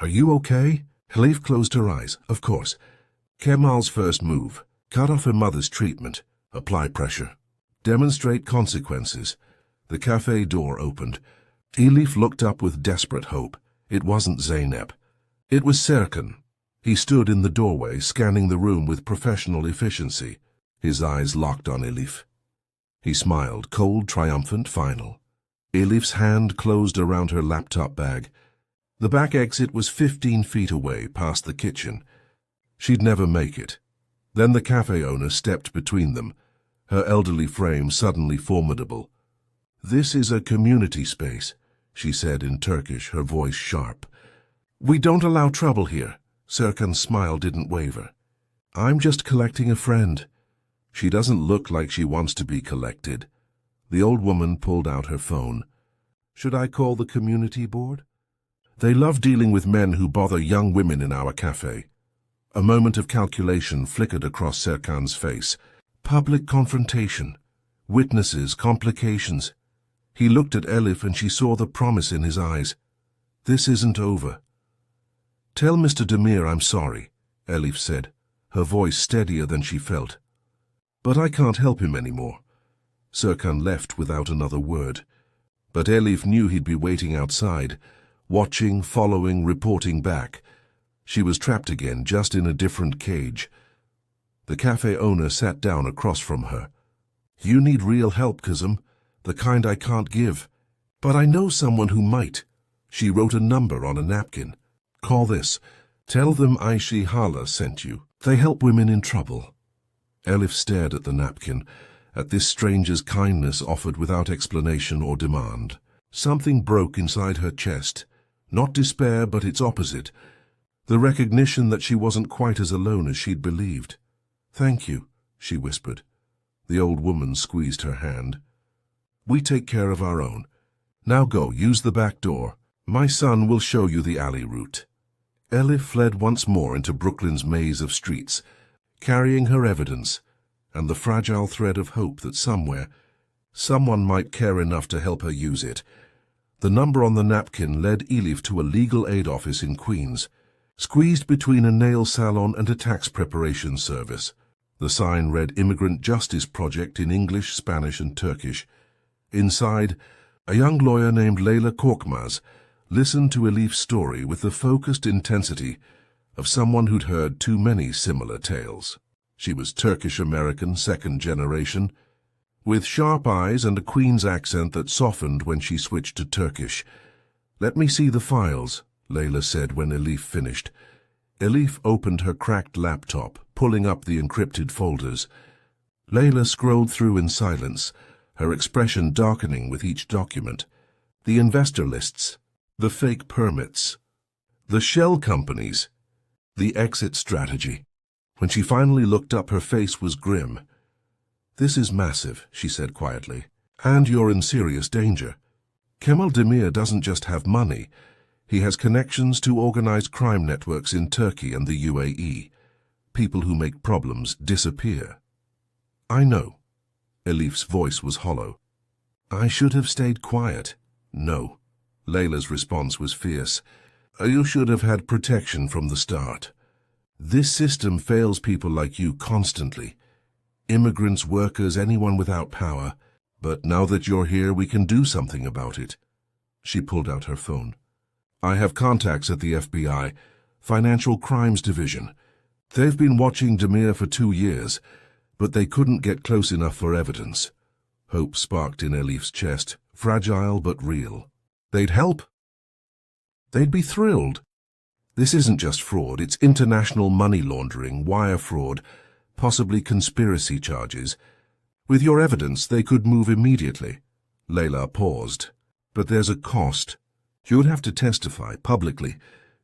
Are you okay? Elif closed her eyes. Of course. Kemal's first move. Cut off her mother's treatment. Apply pressure. Demonstrate consequences. The cafe door opened. Elif looked up with desperate hope. It wasn't Zeynep. It was Serkan. He stood in the doorway, scanning the room with professional efficiency. His eyes locked on Elif. He smiled, cold, triumphant, final. Elif's hand closed around her laptop bag. The back exit was 15 feet away, past the kitchen. She'd never make it. Then the cafe owner stepped between them, her elderly frame suddenly formidable. "This is a community space," she said in Turkish, her voice sharp. "We don't allow trouble here." Serkan's smile didn't waver. "I'm just collecting a friend." She doesn't look like she wants to be collected. The old woman pulled out her phone. "Should I call the community board? They love dealing with men who bother young women in our cafe." A moment of calculation flickered across Serkan's face. Public confrontation. Witnesses, complications. He looked at Elif and she saw the promise in his eyes. "This isn't over." "Tell Mr. Demir I'm sorry," Elif said, her voice steadier than she felt. "But I can't help him anymore." Serkan left without another word. But Elif knew he'd be waiting outside, watching, following, reporting back. She was trapped again, just in a different cage. The cafe owner sat down across from her. "You need real help, Kızım, the kind I can't give. But I know someone who might." She wrote a number on a napkin. "Call this. Tell them Ayşe Hala sent you. They help women in trouble." Elif stared at the napkin, at this stranger's kindness offered without explanation or demand. Something broke inside her chest. Not despair, but its opposite. The recognition that she wasn't quite as alone as she'd believed. "Thank you," she whispered. The old woman squeezed her hand. "We take care of our own. Now go, use the back door. My son will show you the alley route." Elif fled once more into Brooklyn's maze of streets, carrying her evidence and the fragile thread of hope that somewhere, someone might care enough to help her use it. The number on the napkin led Elif to a legal aid office in Queens, squeezed between a nail salon and a tax preparation service. The sign read Immigrant Justice Project in English, Spanish and Turkish. Inside, a young lawyer named Leyla Korkmaz listened to Elif's story with the focused intensity of someone who'd heard too many similar tales. She was Turkish-American, second generation, with sharp eyes and a Queen's accent that softened when she switched to Turkish. "Let me see the files," Leyla said when Elif finished. Elif opened her cracked laptop, pulling up the encrypted folders. Leyla scrolled through in silence, her expression darkening with each document. The investor lists, the fake permits, the shell companies, the exit strategy. When she finally looked up, her face was grim. "This is massive," she said quietly, "and you're in serious danger. Kemal Demir doesn't just have money. He has connections to organized crime networks in Turkey and the UAE. People who make problems disappear." "I know." Elif's voice was hollow. "I should have stayed quiet." "No." Leyla's response was fierce. "You should have had protection from the start. This system fails people like you constantly. Immigrants, workers, anyone without power. But now that you're here, we can do something about it." She pulled out her phone. "I have contacts at the FBI, Financial Crimes Division. They've been watching Demir for 2 years, but they couldn't get close enough for evidence." Hope sparked in Elif's chest, fragile but real. "They'd help?" "They'd be thrilled. This isn't just fraud, it's international money laundering, wire fraud, possibly conspiracy charges. With your evidence, they could move immediately." Leyla paused. "But there's a cost. You'd have to testify publicly.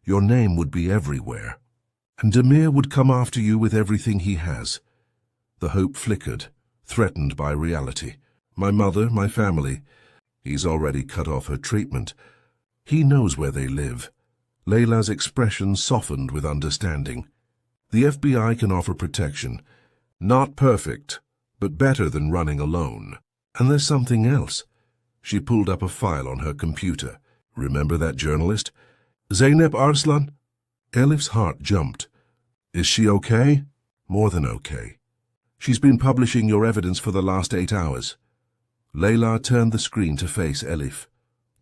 Your name would be everywhere. And Demir would come after you with everything he has." The hope flickered, threatened by reality. "My mother, my family. He's already cut off her treatment. He knows where they live. Layla's expression softened with understanding. The FBI can offer protection. Not perfect, but better than running alone. And there's something else. She pulled up a file on her computer. Remember that journalist? Zeynep Arslan? Elif's heart jumped. Is she okay? More than okay. She's been publishing your evidence for the last 8 hours. Layla turned the screen to face Elif.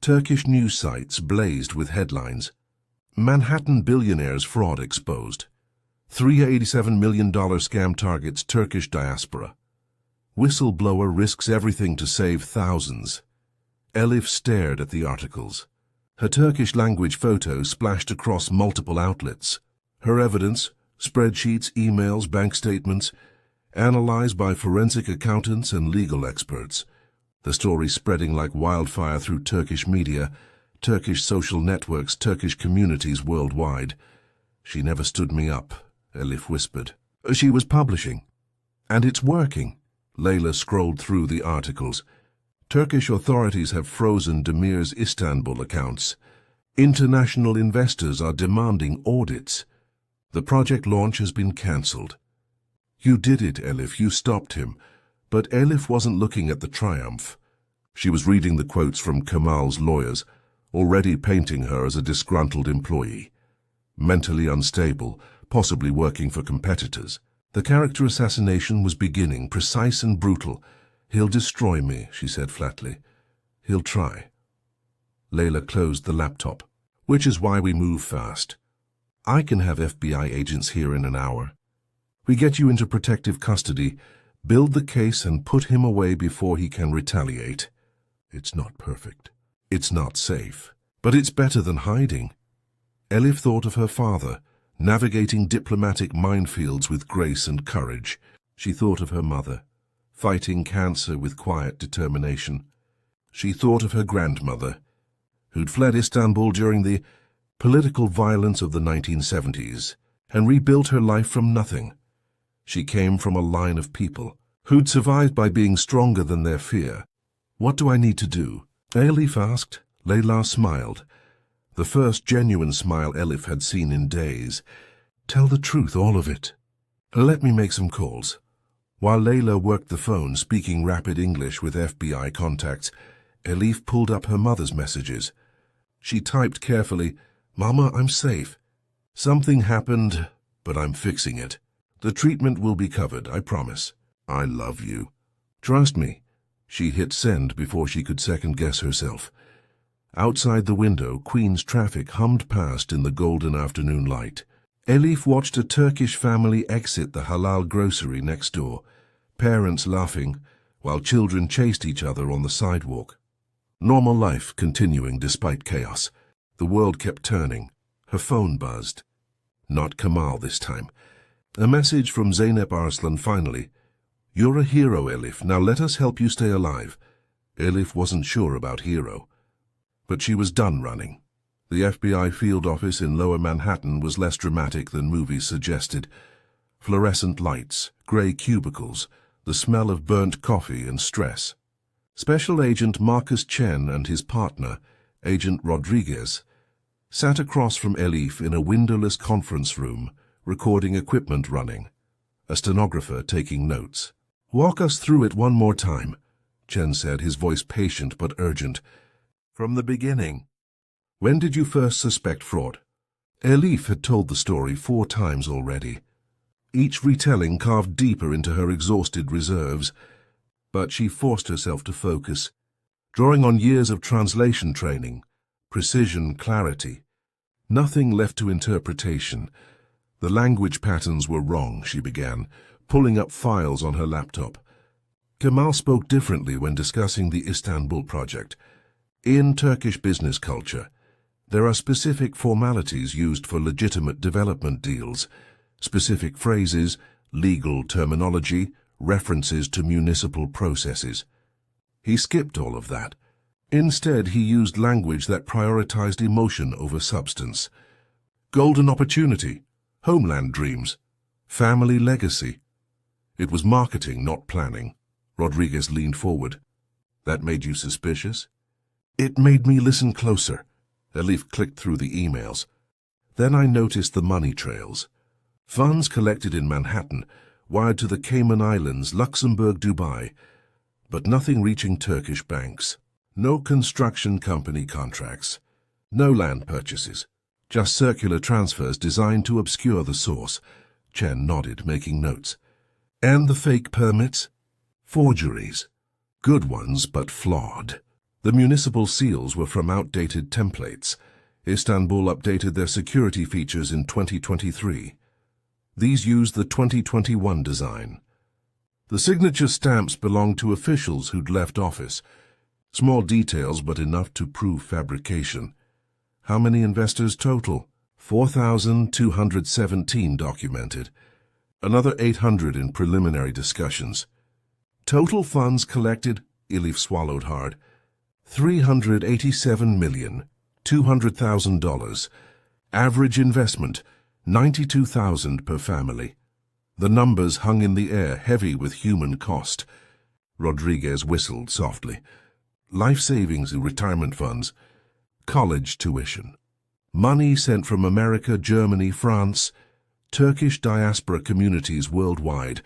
Turkish news sites blazed with headlines. Manhattan billionaire's fraud exposed. $387 million scam targets Turkish diaspora. Whistleblower risks everything to save thousands. Elif stared at the articles. Her Turkish language photos splashed across multiple outlets. Her evidence, spreadsheets, emails, bank statements, analyzed by forensic accountants and legal experts. The story spreading like wildfire through Turkish media, Turkish social networks, Turkish communities worldwide. She never stood me up, Elif whispered. She was publishing. And it's working. Layla scrolled through the articles. Turkish authorities have frozen Demir's Istanbul accounts. International investors are demanding audits. The project launch has been cancelled. You did it, Elif. You stopped him. But Elif wasn't looking at the triumph. She was reading the quotes from Kemal's lawyers, already painting her as a disgruntled employee. Mentally unstable, possibly working for competitors. The character assassination was beginning, precise and brutal. He'll destroy me, she said flatly. He'll try. Layla closed the laptop. Which is why we move fast. I can have FBI agents here in an hour. We get you into protective custody, build the case and put him away before he can retaliate. It's not perfect. It's not safe. But it's better than hiding. Elif thought of her father, navigating diplomatic minefields with grace and courage. She thought of her mother, fighting cancer with quiet determination. She thought of her grandmother, who'd fled Istanbul during the political violence of the 1970s and rebuilt her life from nothing. She came from a line of people who'd survived by being stronger than their fear. What do I need to do? Elif asked. Layla smiled. The first genuine smile Elif had seen in days. Tell the truth, all of it. Let me make some calls. While Layla worked the phone, speaking rapid English with FBI contacts, Elif pulled up her mother's messages. She typed carefully, Mama, I'm safe. Something happened, but I'm fixing it. The treatment will be covered, I promise. I love you. Trust me. She hit send before she could second-guess herself. Outside the window, Queen's traffic hummed past in the golden afternoon light. Elif watched a Turkish family exit the halal grocery next door, parents laughing, while children chased each other on the sidewalk. Normal life continuing despite chaos. The world kept turning. Her phone buzzed. Not Kemal this time. A message from Zeynep Arslan finally. You're a hero, Elif. Now let us help you stay alive. Elif wasn't sure about hero. But she was done running. The FBI field office in Lower Manhattan was less dramatic than movies suggested. Fluorescent lights, grey cubicles, the smell of burnt coffee and stress. Special Agent Marcus Chen and his partner, Agent Rodriguez, sat across from Elif in a windowless conference room, recording equipment running, a stenographer taking notes. Walk us through it one more time, Chen said, his voice patient but urgent. From the beginning. When did you first suspect fraud? Elif had told the story 4 times already. Each retelling carved deeper into her exhausted reserves, but she forced herself to focus, drawing on years of translation training, precision, clarity. Nothing left to interpretation. The language patterns were wrong, she began, pulling up files on her laptop. Kemal spoke differently when discussing the Istanbul project. In Turkish business culture, there are specific formalities used for legitimate development deals, specific phrases, legal terminology, references to municipal processes. He skipped all of that. Instead, he used language that prioritized emotion over substance. Golden opportunity, homeland dreams, family legacy. It was marketing, not planning. Rodriguez leaned forward. That made you suspicious? It made me listen closer. Elif clicked through the emails. Then I noticed the money trails. Funds collected in Manhattan, wired to the Cayman Islands, Luxembourg, Dubai, but nothing reaching Turkish banks. No construction company contracts. No land purchases. Just circular transfers designed to obscure the source. Chen nodded, making notes. And the fake permits? Forgeries. Good ones, but flawed. The municipal seals were from outdated templates. Istanbul updated their security features in 2023. These used the 2021 design. The signature stamps belonged to officials who'd left office. Small details, but enough to prove fabrication. How many investors total? 4,217 documented. Another 800 in preliminary discussions. Total funds collected, Elif swallowed hard, $387,200,000. Average investment, $92,000 per family. The numbers hung in the air, heavy with human cost. Rodriguez whistled softly. Life savings and retirement funds. College tuition. Money sent from America, Germany, France, Turkish diaspora communities worldwide,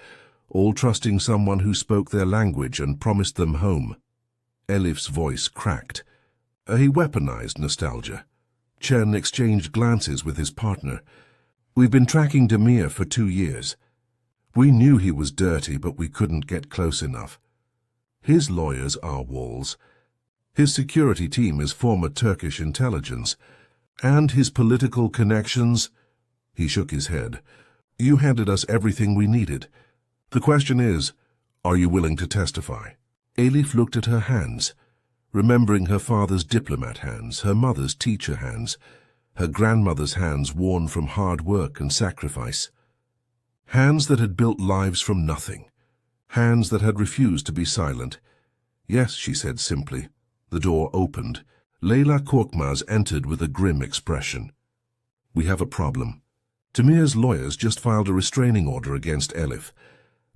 all trusting someone who spoke their language and promised them home. Elif's voice cracked. He weaponized nostalgia. Chen exchanged glances with his partner. We've been tracking Demir for 2 years. We knew he was dirty, but we couldn't get close enough. His lawyers are walls. His security team is former Turkish intelligence. And his political connections? He shook his head. You handed us everything we needed. The question is, are you willing to testify? Elif looked at her hands, remembering her father's diplomat hands, her mother's teacher hands, her grandmother's hands worn from hard work and sacrifice. Hands that had built lives from nothing. Hands that had refused to be silent. Yes, she said simply. The door opened. Leyla Korkmaz entered with a grim expression. We have a problem. Demir's lawyers just filed a restraining order against Elif.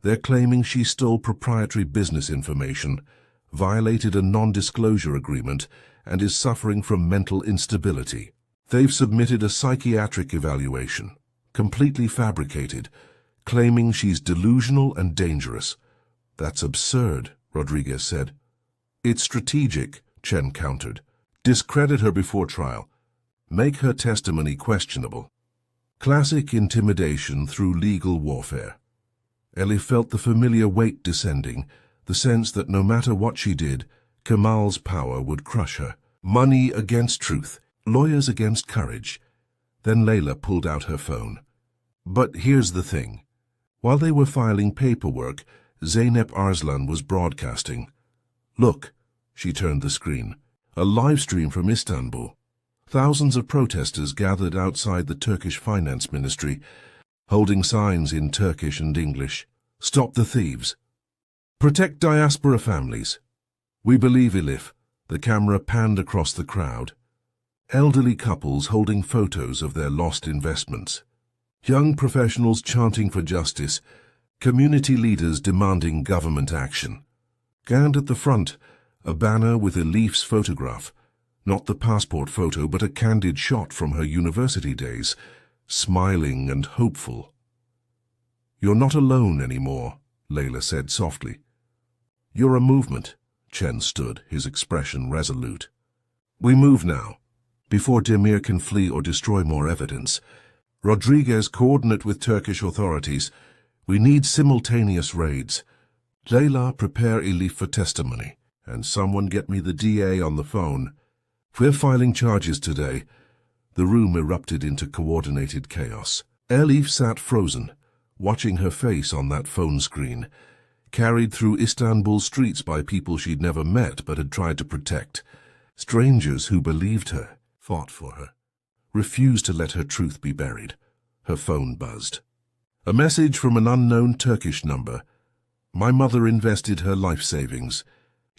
They're claiming she stole proprietary business information, violated a non-disclosure agreement, and is suffering from mental instability. They've submitted a psychiatric evaluation, completely fabricated, claiming she's delusional and dangerous. That's absurd, Rodriguez said. It's strategic, Chen countered. Discredit her before trial. Make her testimony questionable. Classic intimidation through legal warfare. Elif felt the familiar weight descending, the sense that no matter what she did, Kemal's power would crush her. Money against truth, lawyers against courage. Then Leyla pulled out her phone. But here's the thing. While they were filing paperwork, Zeynep Arslan was broadcasting. Look, she turned the screen. A live stream from Istanbul. Thousands of protesters gathered outside the Turkish finance ministry, holding signs in Turkish and English. Stop the thieves. Protect diaspora families. We believe, Elif. The camera panned across the crowd. Elderly couples holding photos of their lost investments. Young professionals chanting for justice. Community leaders demanding government action. And at the front, a banner with Elif's photograph. Not the passport photo, but a candid shot from her university days, smiling and hopeful. You're not alone anymore, Leyla said softly. You're a movement. Chen stood, his expression resolute. We move now, before Demir can flee or destroy more evidence. Rodriguez, coordinate with Turkish authorities. We need simultaneous raids. Leyla, prepare Elif for testimony, and someone get me the DA on the phone. We're filing charges today. The room erupted into coordinated chaos. Elif sat frozen, watching her face on that phone screen, carried through Istanbul streets by people she'd never met but had tried to protect. Strangers who believed her, fought for her, refused to let her truth be buried. Her phone buzzed. A message from an unknown Turkish number. My mother invested her life savings.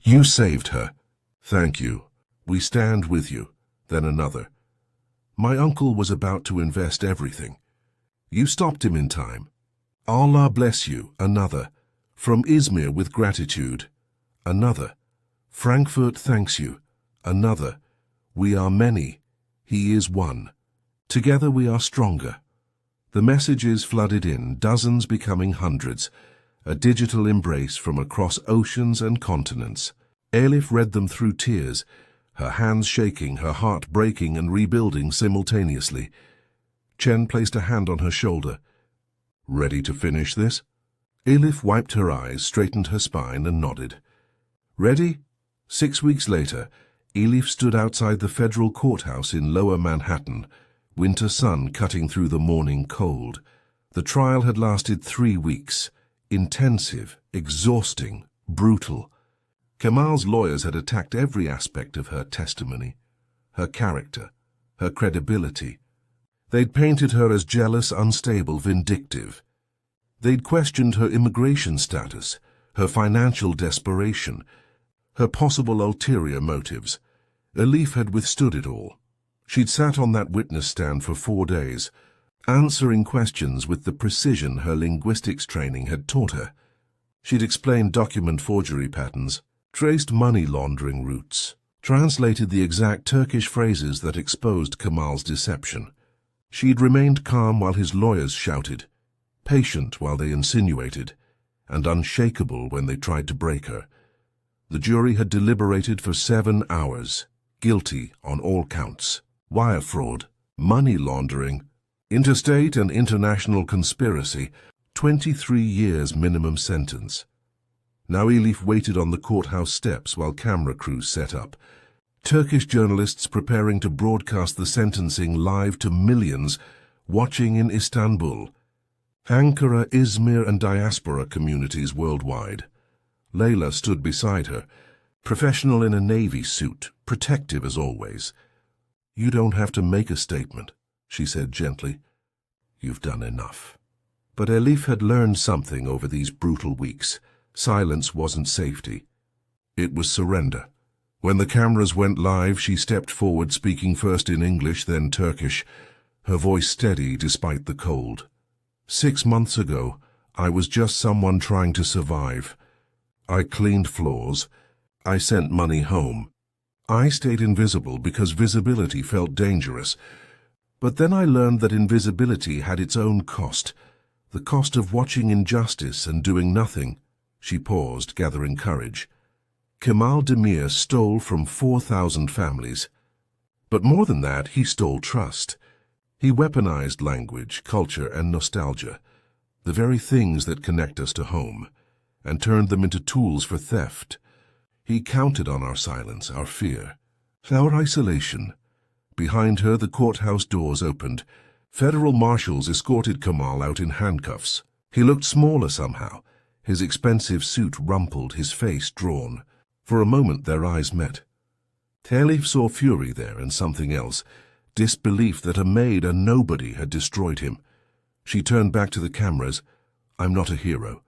You saved her. Thank you. We stand with you. Then another. My uncle was about to invest everything. You stopped him in time. Allah bless you. Another. From Izmir with gratitude. Another. Frankfurt thanks you. Another. We are many. He is one. Together we are stronger. The messages flooded in, dozens becoming hundreds, a digital embrace from across oceans and continents. Elif read them through tears, her hands shaking, her heart breaking and rebuilding simultaneously. Chen placed a hand on her shoulder. Ready to finish this? Elif wiped her eyes, straightened her spine and nodded. Ready? 6 weeks later, Elif stood outside the federal courthouse in Lower Manhattan, winter sun cutting through the morning cold. The trial had lasted 3 weeks. Intensive, exhausting, brutal. Kemal's lawyers had attacked every aspect of her testimony, her character, her credibility. They'd painted her as jealous, unstable, vindictive. They'd questioned her immigration status, her financial desperation, her possible ulterior motives. Elif had withstood it all. She'd sat on that witness stand for 4 days, answering questions with the precision her linguistics training had taught her. She'd explained document forgery patterns, traced money laundering routes, translated the exact Turkish phrases that exposed Kemal's deception. She'd remained calm while his lawyers shouted, patient while they insinuated, and unshakable when they tried to break her. The jury had deliberated for 7 hours, guilty on all counts: wire fraud, money laundering, interstate and international conspiracy, 23 years minimum sentence. Now Elif waited on the courthouse steps while camera crews set up. Turkish journalists preparing to broadcast the sentencing live to millions watching in Istanbul, Ankara, Izmir and diaspora communities worldwide. Layla stood beside her, professional in a navy suit, protective as always. "You don't have to make a statement," she said gently. "You've done enough." But Elif had learned something over these brutal weeks. Silence wasn't safety. It was surrender. When the cameras went live, she stepped forward, speaking first in English, then Turkish, her voice steady despite the cold. 6 months ago, I was just someone trying to survive. I cleaned floors. I sent money home. I stayed invisible because visibility felt dangerous. But then I learned that invisibility had its own cost, the cost of watching injustice and doing nothing. She paused, gathering courage. Kemal Demir stole from 4,000 families. But more than that, he stole trust. He weaponized language, culture, and nostalgia, the very things that connect us to home, and turned them into tools for theft. He counted on our silence, our fear, our isolation. Behind her, the courthouse doors opened. Federal marshals escorted Kemal out in handcuffs. He looked smaller somehow, his expensive suit rumpled, his face drawn. For a moment their eyes met. Elif saw fury there and something else, disbelief that a maid, a nobody, had destroyed him. She turned back to the cameras. "I'm not a hero.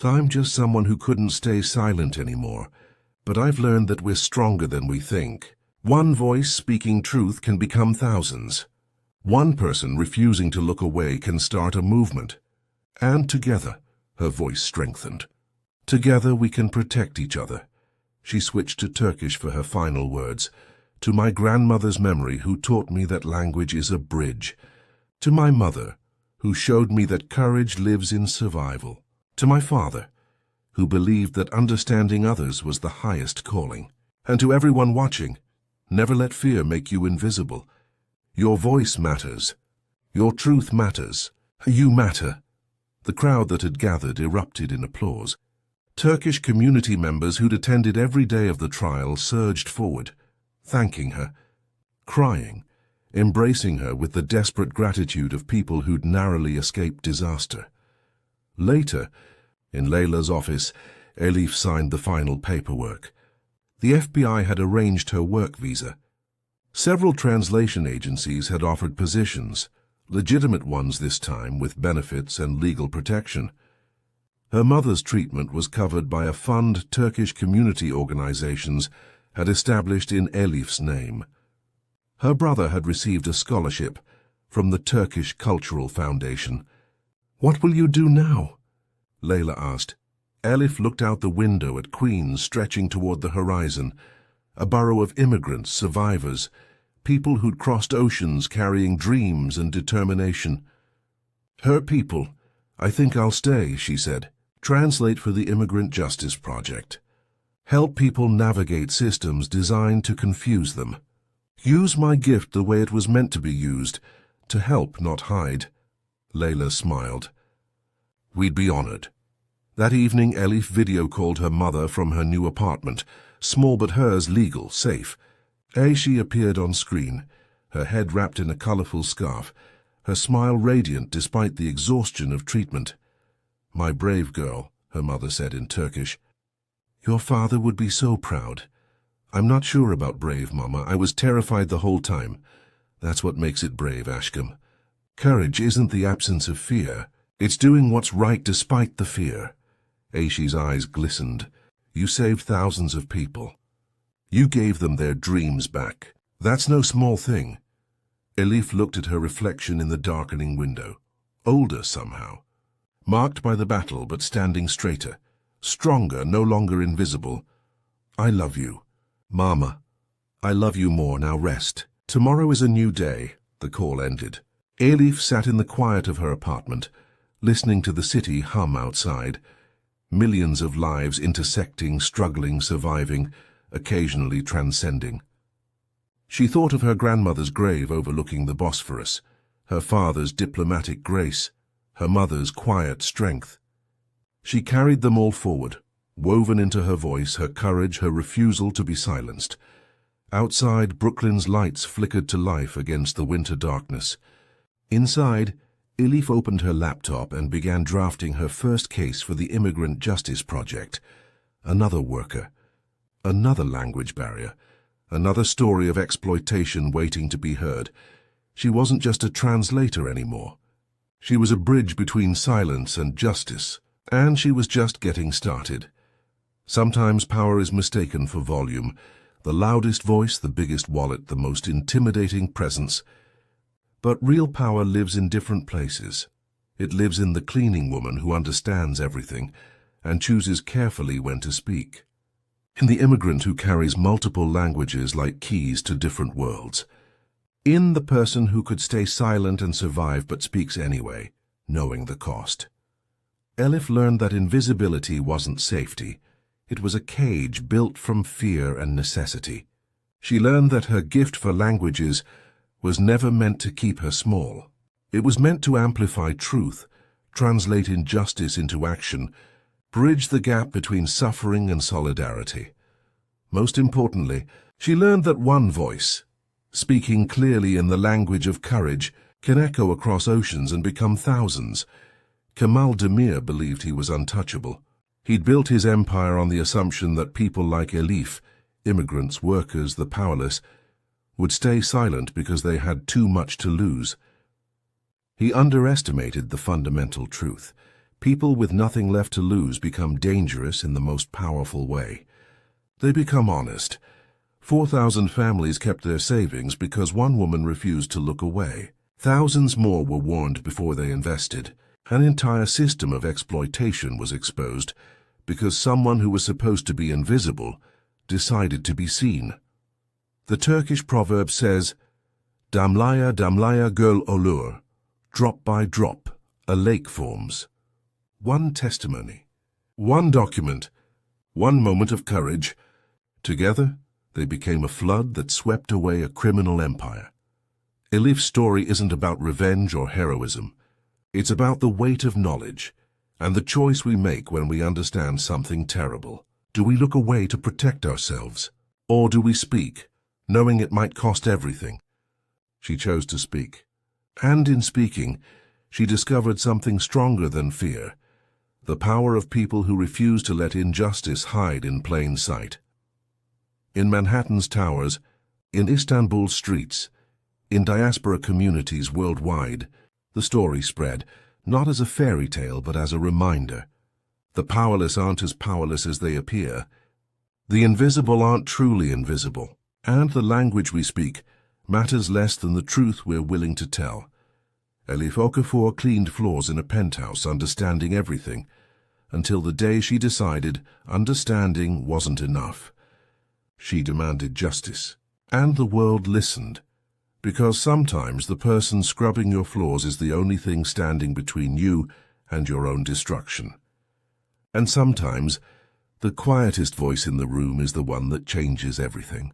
I'm just someone who couldn't stay silent anymore. But I've learned that we're stronger than we think. One voice speaking truth can become thousands. One person refusing to look away can start a movement. And together," her voice strengthened, "together we can protect each other." She switched to Turkish for her final words. "To my grandmother's memory, who taught me that language is a bridge. To my mother, who showed me that courage lives in survival. To my father, who believed that understanding others was the highest calling. And to everyone watching, never let fear make you invisible. Your voice matters. Your truth matters. You matter." The crowd that had gathered erupted in applause. Turkish community members who'd attended every day of the trial surged forward, thanking her, crying, embracing her with the desperate gratitude of people who'd narrowly escaped disaster. Later, in Layla's office, Elif signed the final paperwork. The FBI had arranged her work visa. Several translation agencies had offered positions, legitimate ones this time with benefits and legal protection. Her mother's treatment was covered by a fund Turkish community organizations had established in Elif's name. Her brother had received a scholarship from the Turkish Cultural Foundation. "What will you do now?" Layla asked. Elif looked out the window at Queens stretching toward the horizon, a borough of immigrants, survivors, people who'd crossed oceans carrying dreams and determination. "Her people. I think I'll stay," she said. "Translate for the Immigrant Justice Project. Help people navigate systems designed to confuse them. Use my gift the way it was meant to be used, to help, not hide." Layla smiled. "We'd be honored." That evening, Elif video-called her mother from her new apartment, small but hers legal, safe. She appeared on screen, her head wrapped in a colorful scarf, her smile radiant despite the exhaustion of treatment. "My brave girl," her mother said in Turkish. "Your father would be so proud." "I'm not sure about brave, Mama. I was terrified the whole time." "That's what makes it brave, Ashkam. Courage isn't the absence of fear. It's doing what's right despite the fear." Aishi's eyes glistened. "You saved thousands of people. You gave them their dreams back. That's no small thing." Elif looked at her reflection in the darkening window. Older somehow. Marked by the battle, but standing straighter. Stronger, no longer invisible. "I love you. Mama, I love you more. Now rest. Tomorrow is a new day." The call ended. Elif sat in the quiet of her apartment, listening to the city hum outside. Millions of lives intersecting, struggling, surviving, occasionally transcending. She thought of her grandmother's grave overlooking the Bosphorus, her father's diplomatic grace, her mother's quiet strength. She carried them all forward, woven into her voice, her courage, her refusal to be silenced. Outside, Brooklyn's lights flickered to life against the winter darkness. Inside, Elif opened her laptop and began drafting her first case for the Immigrant Justice Project. Another worker, another language barrier, another story of exploitation waiting to be heard. She wasn't just a translator anymore. She was a bridge between silence and justice, and she was just getting started. Sometimes power is mistaken for volume, the loudest voice, the biggest wallet, the most intimidating presence. But real power lives in different places. It lives in the cleaning woman who understands everything and chooses carefully when to speak. In the immigrant who carries multiple languages like keys to different worlds. In the person who could stay silent and survive but speaks anyway, knowing the cost. Elif learned that invisibility wasn't safety. It was a cage built from fear and necessity. She learned that her gift for languages was never meant to keep her small. It was meant to amplify truth, translate injustice into action, bridge the gap between suffering and solidarity. Most importantly, she learned that one voice, speaking clearly in the language of courage, can echo across oceans and become thousands. Kemal Demir believed he was untouchable. He'd built his empire on the assumption that people like Elif, immigrants, workers, the powerless, would stay silent because they had too much to lose. He underestimated the fundamental truth. People with nothing left to lose become dangerous in the most powerful way. They become honest. 4,000 families kept their savings because one woman refused to look away. Thousands more were warned before they invested. An entire system of exploitation was exposed because someone who was supposed to be invisible decided to be seen. The Turkish proverb says, "Damlaya damlaya göl olur," drop by drop, a lake forms. One testimony, one document, one moment of courage. Together, they became a flood that swept away a criminal empire. Elif's story isn't about revenge or heroism. It's about the weight of knowledge and the choice we make when we understand something terrible. Do we look away to protect ourselves, or do we speak, knowing it might cost everything? She chose to speak. And in speaking, she discovered something stronger than fear, the power of people who refuse to let injustice hide in plain sight. In Manhattan's towers, in Istanbul's streets, in diaspora communities worldwide, the story spread, not as a fairy tale but as a reminder. The powerless aren't as powerless as they appear. The invisible aren't truly invisible. And the language we speak matters less than the truth we're willing to tell. Elif Okafor cleaned floors in a penthouse, understanding everything, until the day she decided understanding wasn't enough. She demanded justice, and the world listened. Because sometimes the person scrubbing your floors is the only thing standing between you and your own destruction. And sometimes the quietest voice in the room is the one that changes everything.